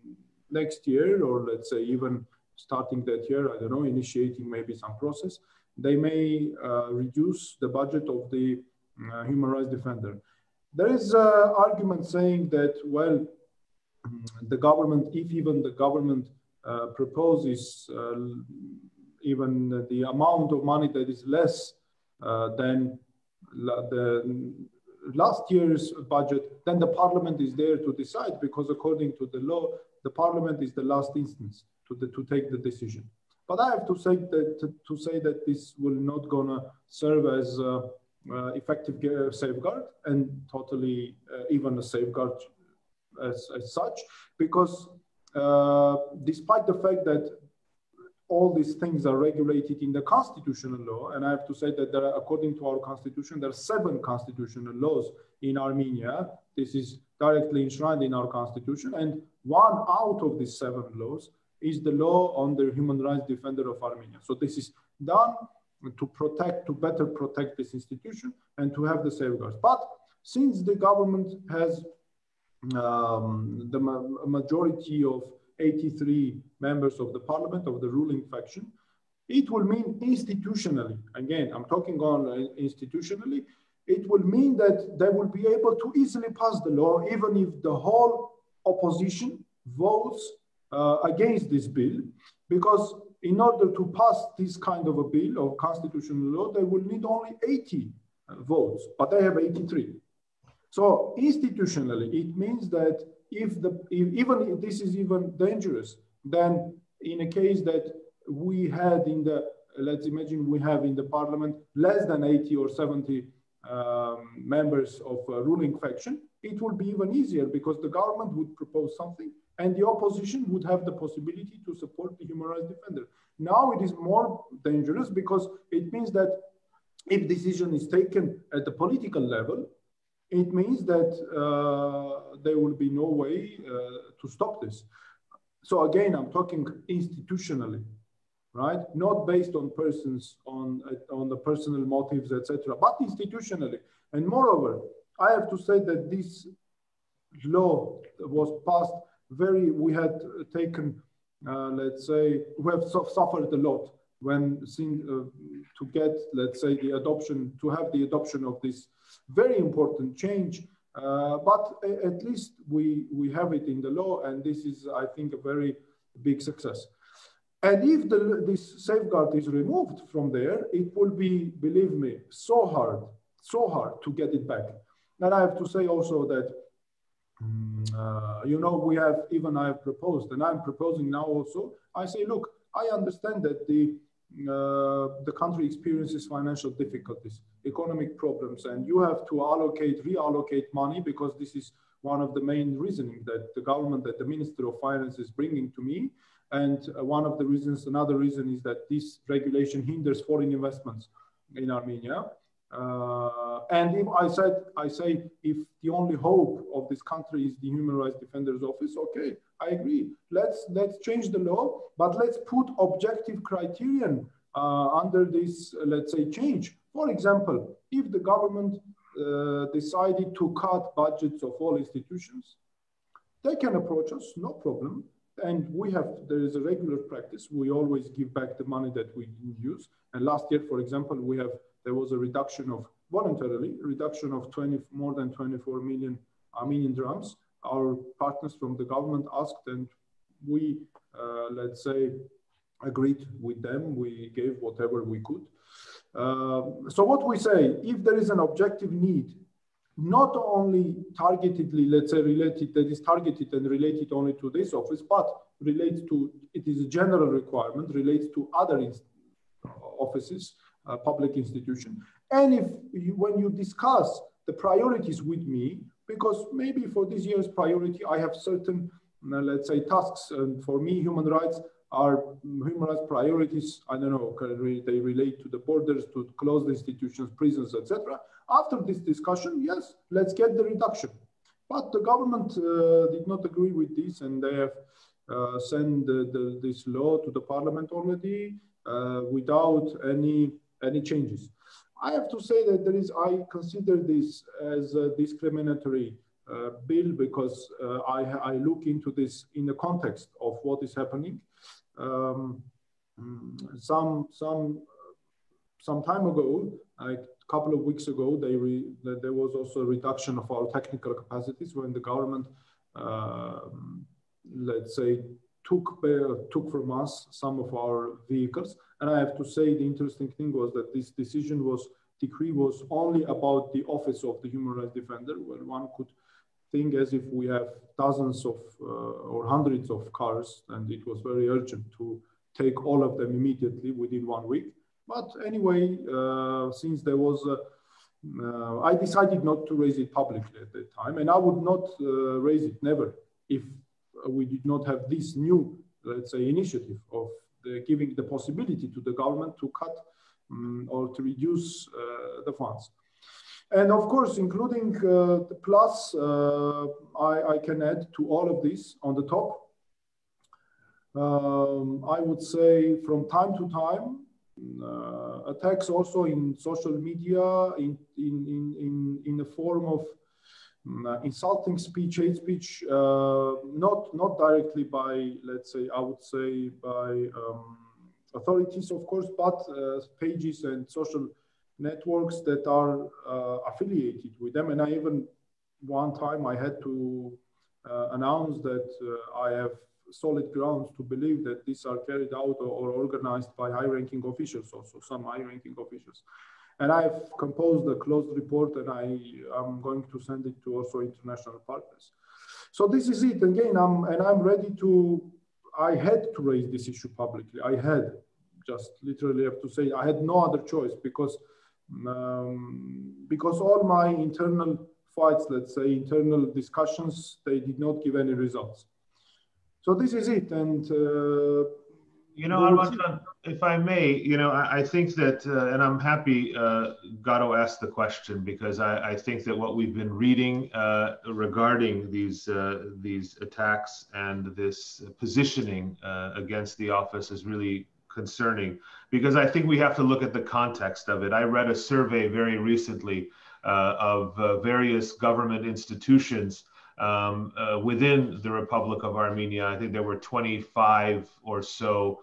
next year, or let's say even starting that year, I don't know, initiating maybe some process, they may reduce the budget of the human rights defender. There is an argument saying that, well, the government, if even the government proposes even the amount of money that is less than the last year's budget, then the parliament is there to decide, because according to the law, the parliament is the last instance to take the decision. But I have to say that this will not gonna serve as effective safeguard, and totally even a safeguard as such, because despite the fact that all these things are regulated in the constitutional law, and I have to say that according to our constitution, there are 7 constitutional laws in Armenia. This is directly enshrined in our constitution, and one out of these 7 laws is the law on the Human Rights Defender of Armenia. So this is done to better protect this institution and to have the safeguards. But since the government has a majority of 83 members of the parliament, of the ruling faction, it will mean institutionally, again, I'm talking on institutionally, it will mean that they will be able to easily pass the law, even if the whole opposition votes against this bill, because in order to pass this kind of a bill or constitutional law, they will need only 80 votes, but they have 83. So institutionally, it means that even if this is even dangerous, then in a case that we had let's imagine we have in the parliament less than 80 or 70 members of a ruling faction, it would be even easier, because the government would propose something and the opposition would have the possibility to support the human rights defender. Now it is more dangerous, because it means that if decision is taken at the political level, it means that there will be no way to stop this. So again, I'm talking institutionally, right? Not based on persons, on the personal motives, etc., but institutionally. And moreover, I have to say that this law was passed we had taken, let's say, we have suffered a lot when to get, let's say, to have the adoption of this very important change. But at least we have it in the law, and this is, I think, a very big success. And if this safeguard is removed from there, it will be, believe me, so hard to get it back. And I have to say also that, you know, I have proposed, and I'm proposing now also, I say, look, I understand that the country experiences financial difficulties, economic problems, and you have to reallocate money, because this is one of the main reasoning that the government, that the Minister of Finance is bringing to me. And another reason is that this regulation hinders foreign investments in Armenia. And if I say if the only hope of this country is the Human Rights Defender's Office, okay, I agree. Let's change the law, but let's put objective criterion under this, let's say, change. For example, if the government decided to cut budgets of all institutions, they can approach us, no problem. And there is a regular practice. We always give back the money that we didn't use. And last year, for example, there was a reduction of, voluntarily, reduction of more than 24 million Armenian drams. Our partners from the government asked, and we, let's say, agreed with them. We gave whatever we could. So what we say, if there is an objective need, not only targetedly, let's say, related, that is targeted and related only to this office, but relates to, it is a general requirement, relates to other offices, public institution. And when you discuss the priorities with me, because maybe for this year's priority, I have certain, let's say, tasks, and for me, human rights priorities, I don't know, they relate to the borders, to closed institutions, prisons, etc. After this discussion, yes, let's get the reduction. But the government did not agree with this, and they have sent this law to the parliament already without any changes. I have to say that I consider this as a discriminatory bill, because I look into this in the context of what is happening. Some time ago, like a couple of weeks ago, there was also a reduction of our technical capacities when the government, let's say, took from us some of our vehicles. And I have to say, the interesting thing was that this decree was only about the office of the Human Rights Defender, where one could think as if we have dozens of or hundreds of cars, and it was very urgent to take all of them immediately within 1 week. But anyway, since there was I decided not to raise it publicly at that time, and I would not raise it, never, if we did not have this new, let's say, initiative of giving the possibility to the government to cut or to reduce the funds. And of course, including the plus, I can add to all of this on the top. I would say from time to time, attacks also in social media in the form of insulting speech, hate speech, not directly by, let's say, I would say by authorities, of course, but pages and social networks that are affiliated with them. And I even, one time I had to announce that I have solid grounds to believe that these are carried out or organized by high-ranking officials, also some high-ranking officials. And I've composed a closed report, and I'm going to send it to also international partners. So this is it. Again, I'm ready to. I had to raise this issue publicly. I had, just literally have to say, I had no other choice, because all my internal fights, let's say, internal discussions, they did not give any results. So this is it. And you know, Arman, if I may, you know, I think that, and I'm happy Gato asked the question, because I think that what we've been reading regarding these attacks and this positioning against the office is really concerning, because I think we have to look at the context of it. I read a survey very recently of various government institutions within the Republic of Armenia. I think there were 25 or so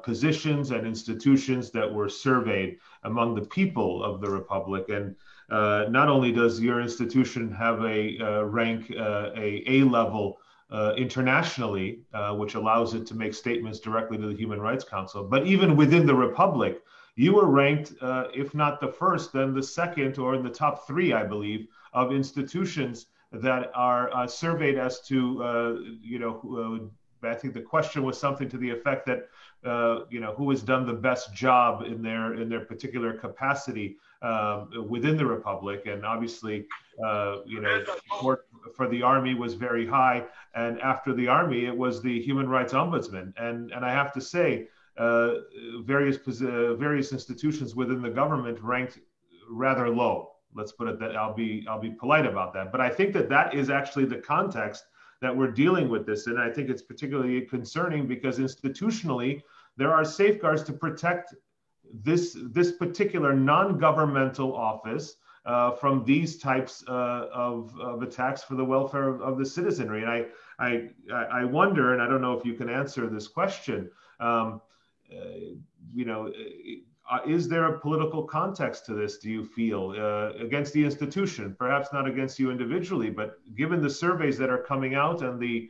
positions and institutions that were surveyed among the people of the Republic. And not only does your institution have a rank, a level internationally, which allows it to make statements directly to the Human Rights Council, but even within the Republic, you were ranked, if not the first, then the second, or in the top 3, I believe, of institutions that are surveyed as to, you know, I think the question was something to the effect that, you know, who has done the best job in their particular capacity within the Republic. And obviously, you know, support for the Army was very high. And after the Army, it was the Human Rights Ombudsman. And I have to say, various institutions within the government ranked rather low. Let's put it that I'll be polite about that. But I think that is actually the context that we're dealing with this. And I think it's particularly concerning because institutionally, there are safeguards to protect this particular non-governmental office from these types of attacks for the welfare of the citizenry. And I wonder, and I don't know if you can answer this question, is there a political context to this, do you feel, against the institution, perhaps not against you individually, but given the surveys that are coming out and the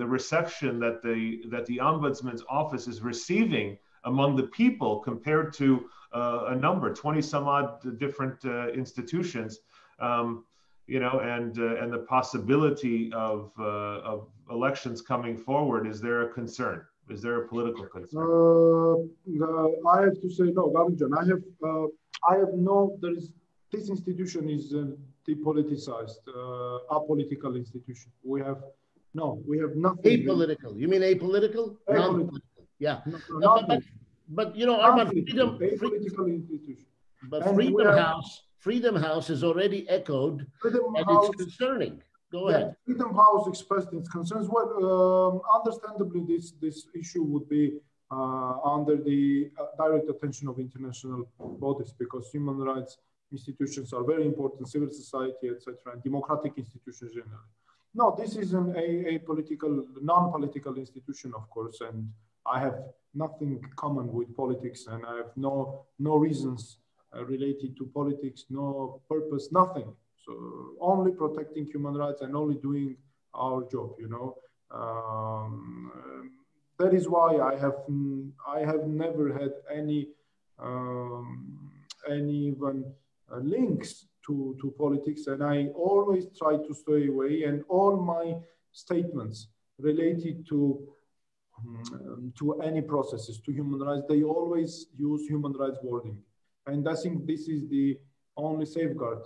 reception that the Ombudsman's office is receiving among the people compared to a number, 20 some odd different institutions, and the possibility of elections coming forward, is there a concern? Is there a political concern? I have to say no, Gavinjan. I have no. This institution is depoliticized, apolitical institution. We have nothing. Apolitical. You mean apolitical? Apolitical. Yeah. But Arman, apolitical institution. But Freedom House is already echoed, and it's concerning. Go ahead. Freedom House expressed its concerns. Well, understandably, this issue would be under the direct attention of international bodies, because human rights institutions are very important, civil society, etc., and democratic institutions generally. No, this is a non-political institution, of course, and I have nothing common with politics, and I have no reasons related to politics, no purpose, nothing. So only protecting human rights and only doing our job, that is why I have never had any even links to politics, and I always try to stay away. And all my statements related to any processes, to human rights, they always use human rights wording, and I think this is the only safeguard,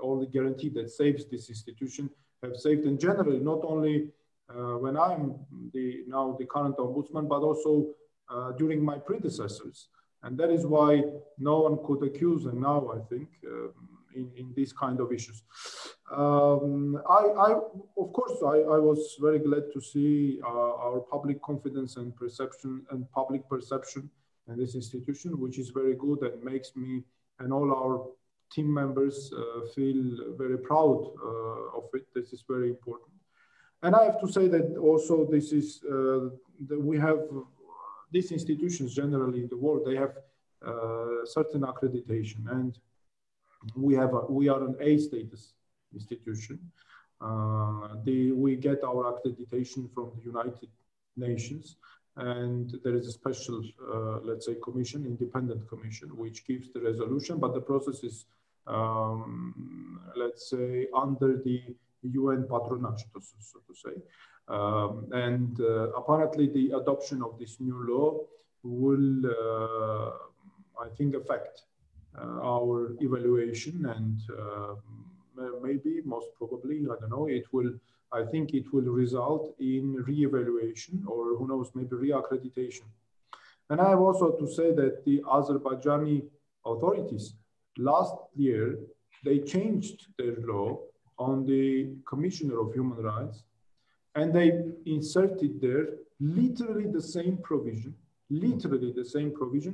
or the guarantee that saves this institution, have saved, and generally not only when I'm now the current ombudsman, but also during my predecessors. And that is why no one could accuse, and now I think in these kind of issues. Of course, I was very glad to see our public confidence and perception and public perception in this institution, which is very good and makes me and all our team members feel very proud of it. This is very important. And I have to say that also this is, we have these institutions generally in the world, they have certain accreditation, and we are an A status institution. We get our accreditation from the United Nations, and there is a special, let's say, commission, independent commission, which gives the resolution, but the process is, let's say, under the UN patronage, so to say. And apparently the adoption of this new law will, I think, affect our evaluation, and maybe, most probably, I don't know, I think it will result in re-evaluation, or who knows, maybe re-accreditation. And I have also to say that the Azerbaijani authorities last year, they changed their law on the Commissioner of Human Rights, and they inserted there literally the same provision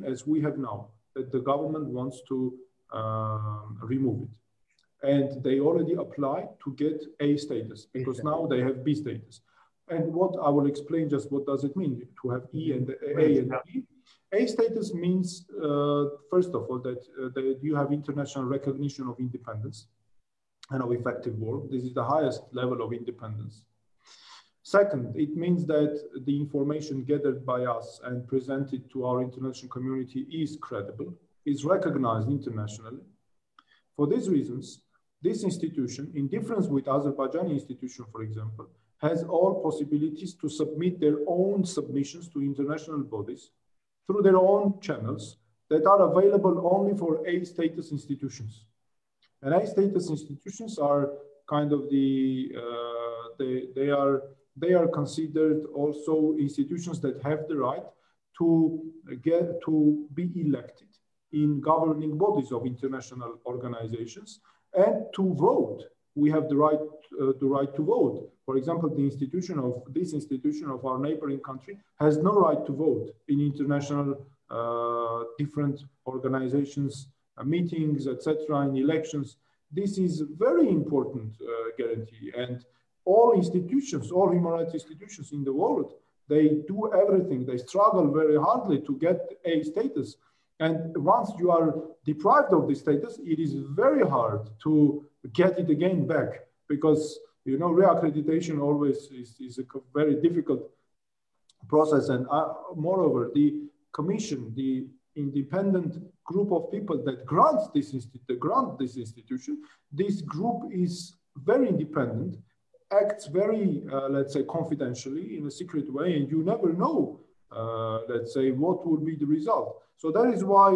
as we have now, that the government wants to remove it. And they already applied to get A status, because now they have B status. And what I will explain, just what does it mean to have E and A and B. A status means, first of all, that you have international recognition of independence and of effective work. This is the highest level of independence. Second, it means that the information gathered by us and presented to our international community is credible, is recognized internationally. For these reasons, this institution, in difference with Azerbaijani institution, for example, has all possibilities to submit their own submissions to international bodies through their own channels that are available only for A status institutions. And A status institutions are kind of they are considered also institutions that have the right to be elected. in governing bodies of international organizations, and to vote. We have the right to vote. For example, this institution of our neighboring country has no right to vote in international different organizations, meetings, etc., in elections. This is very important guarantee, and all institutions, all human rights institutions in the world, they do everything. They struggle very hardly to get a status. And once you are deprived of this status, it is very hard to get it again back, because, you know, reaccreditation always is a very difficult process. And moreover, the commission, the independent group of people that grants this institution, this group is very independent, acts very, let's say, confidentially in a secret way, and you never know, let's say, what will be the result. So that is why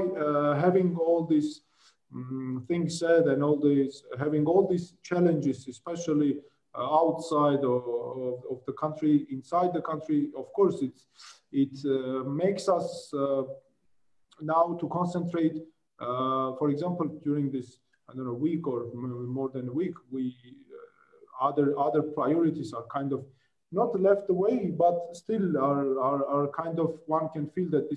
having all these things said, and having all these challenges, especially outside of the country, inside the country, of course, it makes us now to concentrate. For example, during this, I don't know, week or more than a week, other priorities are kind of not left away, but still are kind of, one can feel that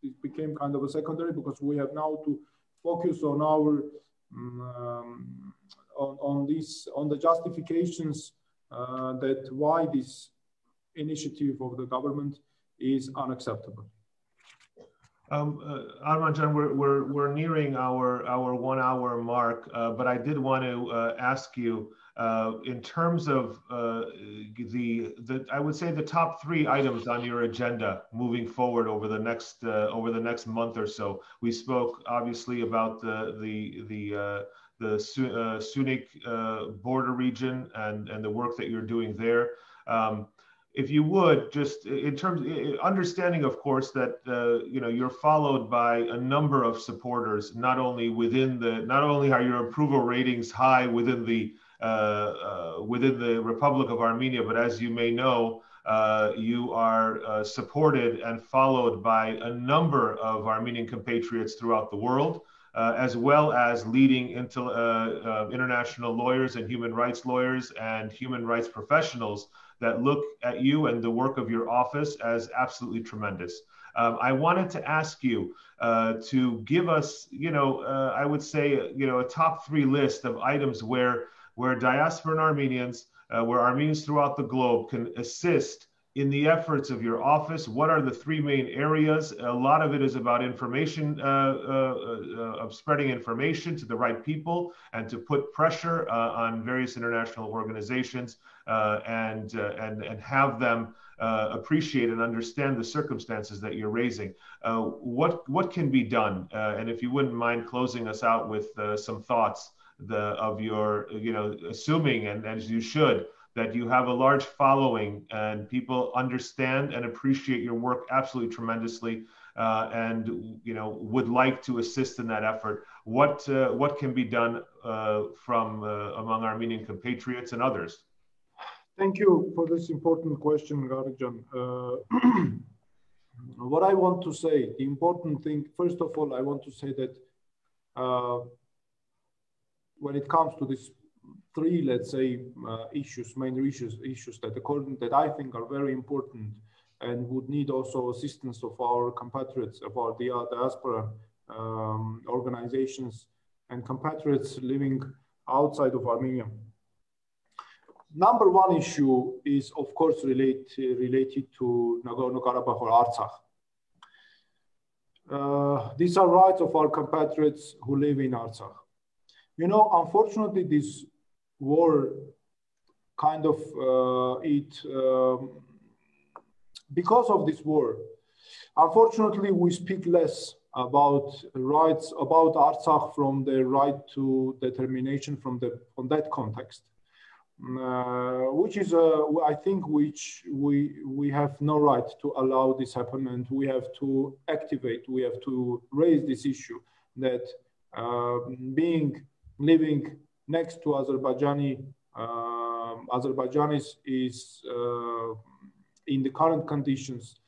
it became kind of a secondary, because we have now to focus on our on the justifications that why this initiative of the government is unacceptable. Arman, we're nearing our 1 hour mark, but I did want to ask you, in terms of I would say the top 3 items on your agenda moving forward over the next month or so. We spoke obviously about the Syunik border region and the work that you're doing there. If you would, just in terms, understanding, of course, that you know, you're followed by a number of supporters. Not only are your approval ratings high within the Republic of Armenia, but as you may know, you are supported and followed by a number of Armenian compatriots throughout the world, as well as leading international lawyers and human rights lawyers and human rights professionals that look at you and the work of your office as absolutely tremendous. I wanted to ask you to give us, you know, I would say, you know, a top 3 list of items where diasporan Armenians, where Armenians throughout the globe can assist in the efforts of your office. What are the 3 main areas? A lot of it is about information, of spreading information to the right people, and to put pressure on various international organizations and have them appreciate and understand the circumstances that you're raising. What can be done? And if you wouldn't mind closing us out with some thoughts of your, you know, assuming, and as you should, that you have a large following and people understand and appreciate your work absolutely tremendously, and, you know, would like to assist in that effort. What can be done from among Armenian compatriots and others? Thank you for this important question, Garikjan. What I want to say, the important thing, first of all, I want to say that when it comes to these 3, let's say, main issues that I think are very important and would need also assistance of our compatriots, of our diaspora organizations and compatriots living outside of Armenia. Number 1 issue is, of course, related to Nagorno-Karabakh or Artsakh. These are rights of our compatriots who live in Artsakh. You know, unfortunately, this war kind of, because of this war, unfortunately, we speak less about rights, about Artsakh from the right to determination from that context, which is, I think, which we have no right to allow this happen, and we have to activate, we have to raise this issue that living next to Azerbaijanis is in the current conditions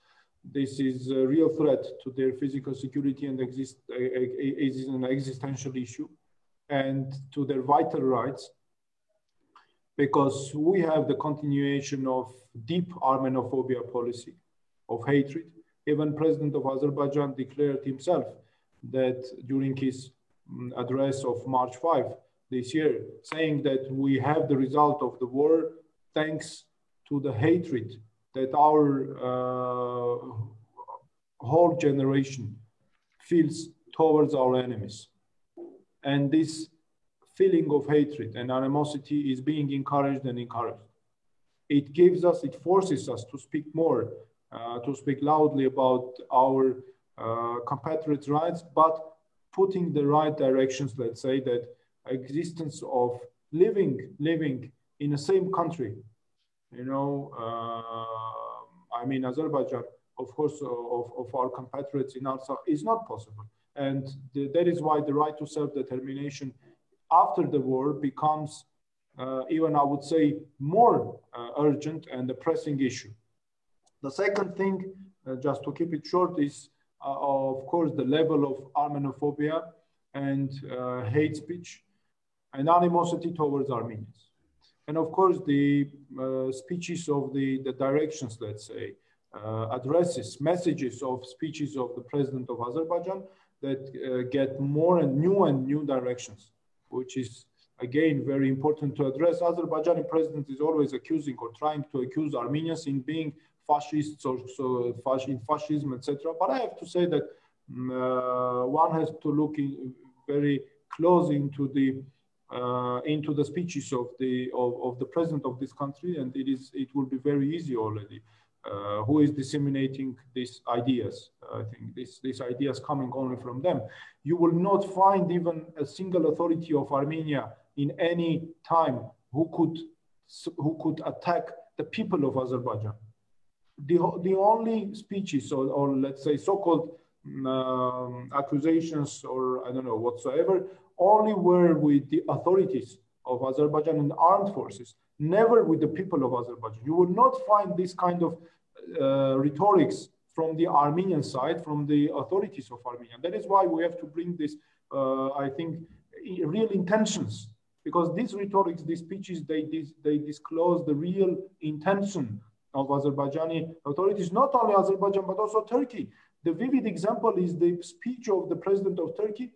this is a real threat to their physical security and is an existential issue, and to their vital rights, because we have the continuation of deep Armenophobia policy, of hatred. Even President of Azerbaijan declared himself that during his address of March 5 this year, saying that we have the result of the war thanks to the hatred that our whole generation feels towards our enemies. And this feeling of hatred and animosity is being encouraged and encouraged. It gives us, it forces us to speak more, to speak loudly about our compatriots' rights, but putting the right directions, let's say, that existence of living in the same country, you know, I mean, Azerbaijan, of course, of our compatriots in Artsakh is not possible. And that is why the right to self-determination after the war becomes even, I would say, more urgent and a pressing issue. The second thing, just to keep it short, is of course the level of Armenophobia and hate speech and animosity towards Armenians. And of course the speeches of the directions, let's say, addresses, messages of speeches of the president of Azerbaijan that get more and new directions, which is again very important to address. Azerbaijani president is always accusing or trying to accuse Armenians in being fascists or in fascism, etc. But I have to say that one has to look very close into the speeches of the president of this country, and it will be very easy already who is disseminating these ideas. I think these ideas coming only from them. You will not find even a single authority of Armenia in any time who could attack the people of Azerbaijan. The only speeches or let's say so-called accusations or I don't know whatsoever only were with the authorities of Azerbaijan and armed forces, never with the people of Azerbaijan. You will not find this kind of rhetorics from the Armenian side, from the authorities of Armenia. That is why we have to bring this, I think, real intentions, because these rhetorics, these speeches, they disclose the real intention of Azerbaijani authorities, not only Azerbaijan, but also Turkey. The vivid example is the speech of the president of Turkey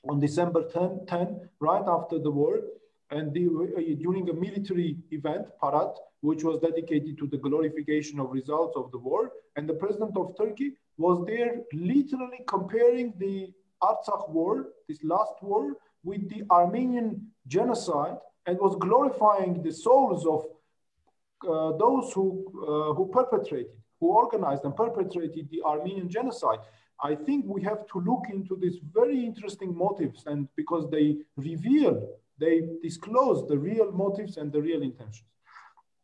on December 10, right after the war, and during a military event, parade, which was dedicated to the glorification of results of the war. And the president of Turkey was there literally comparing the Artsakh war, this last war, with the Armenian genocide, and was glorifying the souls of those who perpetrated, who organized and perpetrated the Armenian genocide. I think we have to look into these very interesting motives, and because they disclose the real motives and the real intentions.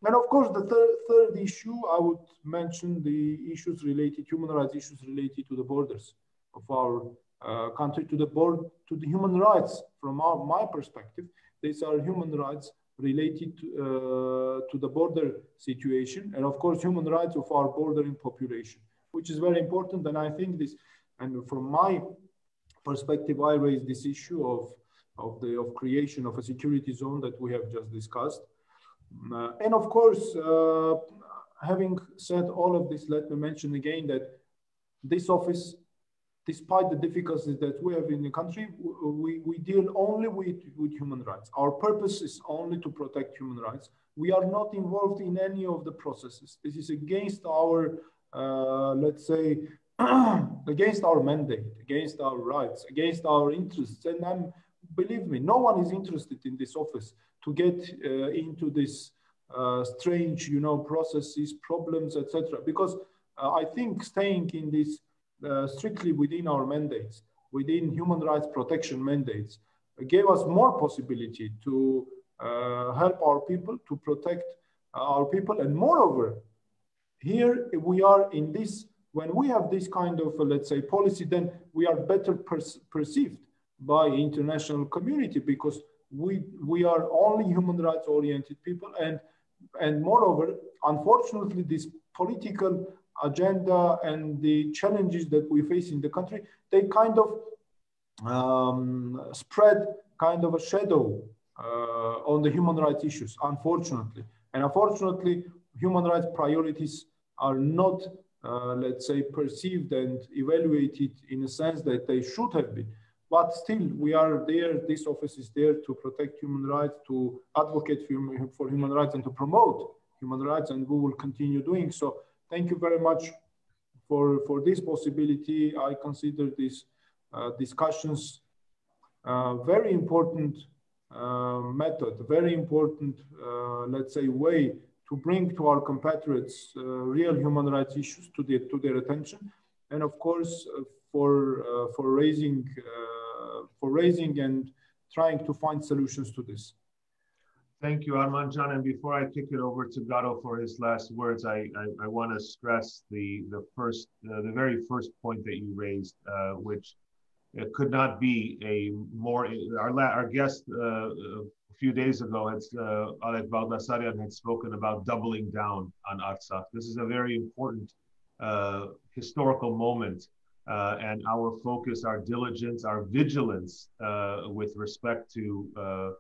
And of course, the third issue, I would mention the issues related, human rights issues related to the borders of our country, to the human rights. From my perspective, these are human rights related to the border situation, and of course, human rights of our bordering population, which is very important. And I think this, and from my perspective, I raised this issue of creation of a security zone that we have just discussed. And of course, having said all of this, let me mention again that this office, despite the difficulties that we have in the country, we deal only with human rights. Our purpose is only to protect human rights. We are not involved in any of the processes. This is against our, let's say, against our mandate, against our rights, against our interests. And believe me, no one is interested in this office to get into this strange, processes, problems, etc. Because I think staying in this strictly within our mandates, within human rights protection mandates, gave us more possibility to help our people, to protect our people. And moreover, here we are in this, when we have this kind of, let's say, policy, then we are better perceived by international community, because we are only human rights oriented people, and moreover, unfortunately, this political agenda and the challenges that we face in the country, they kind of spread kind of a shadow on the human rights issues, unfortunately. And unfortunately, human rights priorities are not, let's say, perceived and evaluated in a sense that they should have been. But still, we are there, this office is there to protect human rights, to advocate for human rights and to promote human rights, and we will continue doing so. Thank you very much for this possibility. I consider these discussions very important method, very important, let's say, way to bring to our compatriots real human rights issues to their attention, and of course for raising and trying to find solutions to this. Thank you, Arman Can. And before I kick it over to Garo for his last words, I want to stress the very first point that you raised, which it could not be a more. Our guest a few days ago, Alek Baldasarian, had spoken about doubling down on Artsakh. This is a very important historical moment, and our focus, our diligence, our vigilance with respect to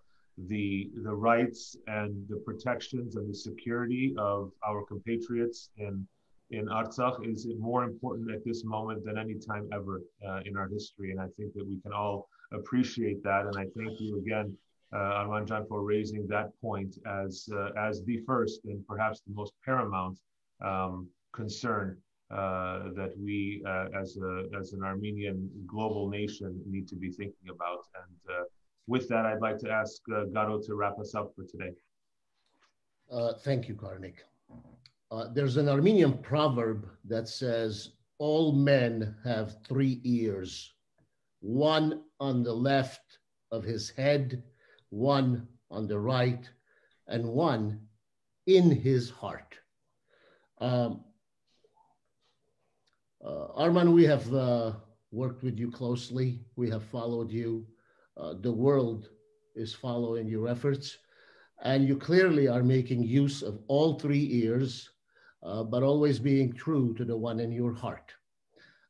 the rights and the protections and the security of our compatriots in Artsakh is more important at this moment than any time ever in our history. And I think that we can all appreciate that. And I thank you again, Arman Can, for raising that point as the first and perhaps the most paramount concern that we as an Armenian global nation need to be thinking about. And with that, I'd like to ask Garo to wrap us up for today. Thank you, Karnik. There's an Armenian proverb that says, all men have 3 ears, one on the left of his head, one on the right, and one in his heart. Arman, we have worked with you closely. We have followed you. The world is following your efforts, and you clearly are making use of all 3 ears, but always being true to the one in your heart.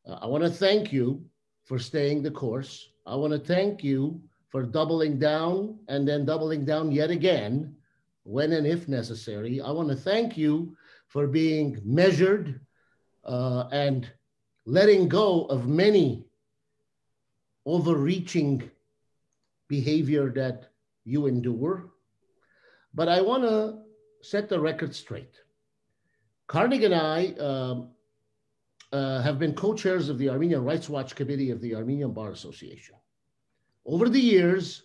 I want to thank you for staying the course. I want to thank you for doubling down and then doubling down yet again when and if necessary. I want to thank you for being measured and letting go of many overreaching behavior that you endure. But I want to set the record straight. Karnik and I have been co-chairs of the Armenian Rights Watch Committee of the Armenian Bar Association. Over the years,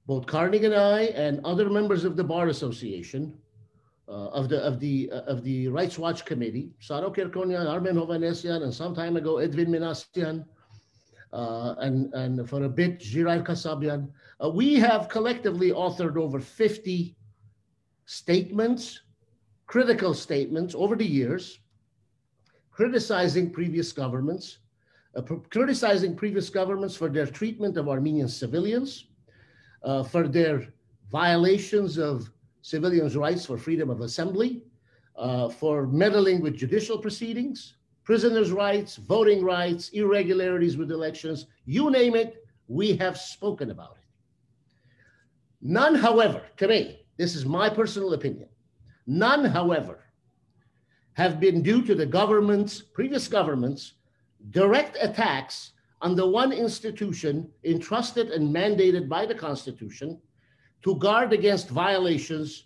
both Karnik and I and other members of the Bar Association, of the Rights Watch Committee, Saro Kerkonian, Armen Hovanesyan, and some time ago, Edwin Minasyan, and for a bit, Giray Kasabian, we have collectively authored over 50 statements, critical statements over the years, criticizing previous governments for their treatment of Armenian civilians, for their violations of civilians' rights for freedom of assembly, for meddling with judicial proceedings, prisoners' rights, voting rights, irregularities with elections, you name it, we have spoken about it. None, however, to me, this is my personal opinion, none, however, have been due to the government's, previous government's, direct attacks on the one institution entrusted and mandated by the Constitution to guard against violations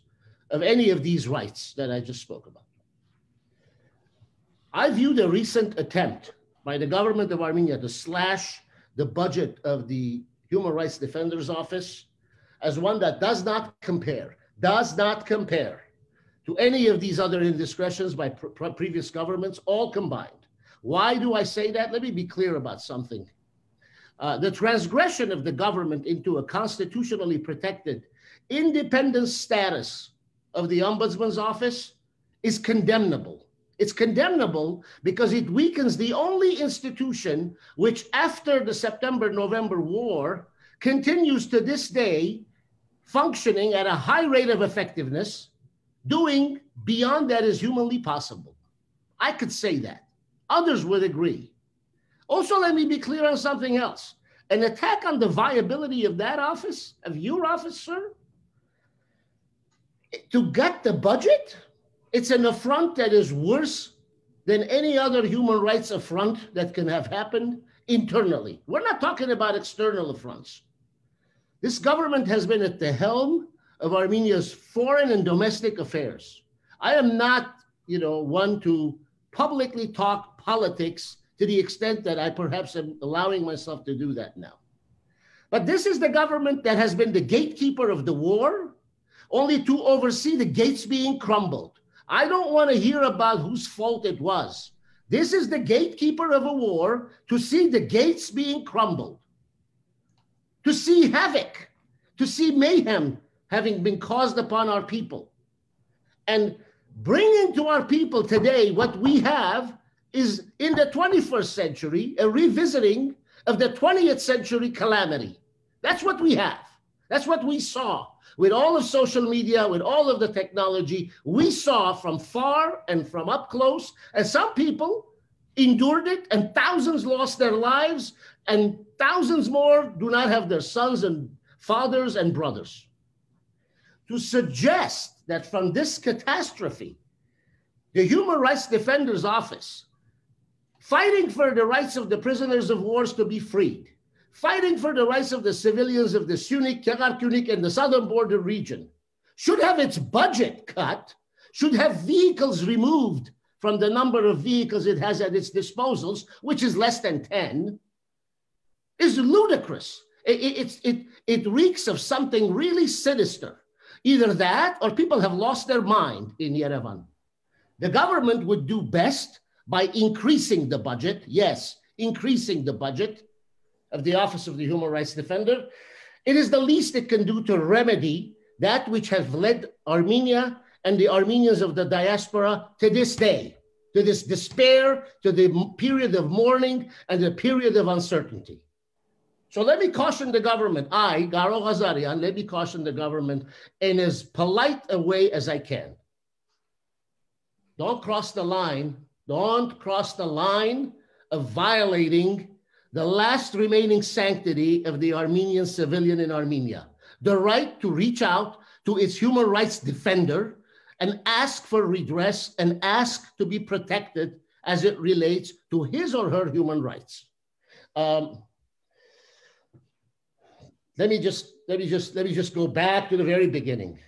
of any of these rights that I just spoke about. I view the recent attempt by the government of Armenia to slash the budget of the Human Rights Defender's Office as one that does not compare to any of these other indiscretions by previous governments, all combined. Why do I say that? Let me be clear about something. The transgression of the government into a constitutionally protected independent status of the Ombudsman's office is condemnable. It's condemnable because it weakens the only institution which, after the September-November war, continues to this day functioning at a high rate of effectiveness, doing beyond that is humanly possible. I could say that. Others would agree. Also, let me be clear on something else. An attack on the viability of that office, of your office, sir, to get the budget, it's an affront that is worse than any other human rights affront that can have happened internally. We're not talking about external affronts. This government has been at the helm of Armenia's foreign and domestic affairs. I am not, one to publicly talk politics to the extent that I perhaps am allowing myself to do that now. But this is the government that has been the gatekeeper of the war, only to oversee the gates being crumbled. I don't want to hear about whose fault it was. This is the gatekeeper of a war to see the gates being crumbled, to see havoc, to see mayhem having been caused upon our people. And bringing to our people today what we have is, in the 21st century, a revisiting of the 20th century calamity. That's what we have. That's what we saw. With all of social media, with all of the technology, we saw from far and from up close, and some people endured it, and thousands lost their lives, and thousands more do not have their sons and fathers and brothers. To suggest that from this catastrophe, the Human Rights Defender's Office, fighting for the rights of the prisoners of war to be freed, fighting for the rights of the civilians of the Syunik, and the southern border region, should have its budget cut, should have vehicles removed from the number of vehicles it has at its disposals, which is less than 10, is ludicrous. It reeks of something really sinister. Either that or people have lost their mind in Yerevan. The government would do best by increasing the budget, yes, increasing the budget of the Office of the Human Rights Defender. It is the least it can do to remedy that which has led Armenia and the Armenians of the diaspora to this day, to this despair, to the period of mourning and the period of uncertainty. So let me caution the government, Garo Ghazarian, let me caution the government in as polite a way as I can. Don't cross the line. Don't cross the line of violating the last remaining sanctity of the Armenian civilian in Armenia, the right to reach out to its human rights defender and ask for redress and ask to be protected as it relates to his or her human rights. Let me just go back to the very beginning.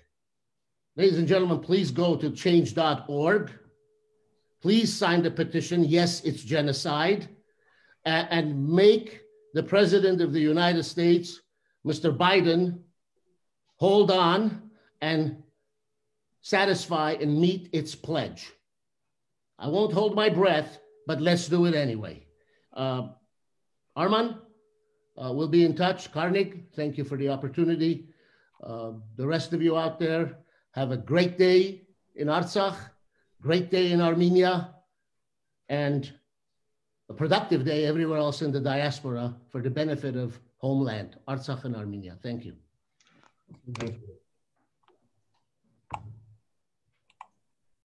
Ladies and gentlemen, please go to change.org. Please sign the petition. Yes, it's genocide. And make the President of the United States, Mr. Biden, hold on and satisfy and meet its pledge. I won't hold my breath, but let's do it anyway. Arman, we'll be in touch. Karnik, thank you for the opportunity. The rest of you out there, have a great day in Artsakh, great day in Armenia, and a productive day everywhere else in the diaspora for the benefit of homeland, Artsakh and Armenia. Thank you. Thank you.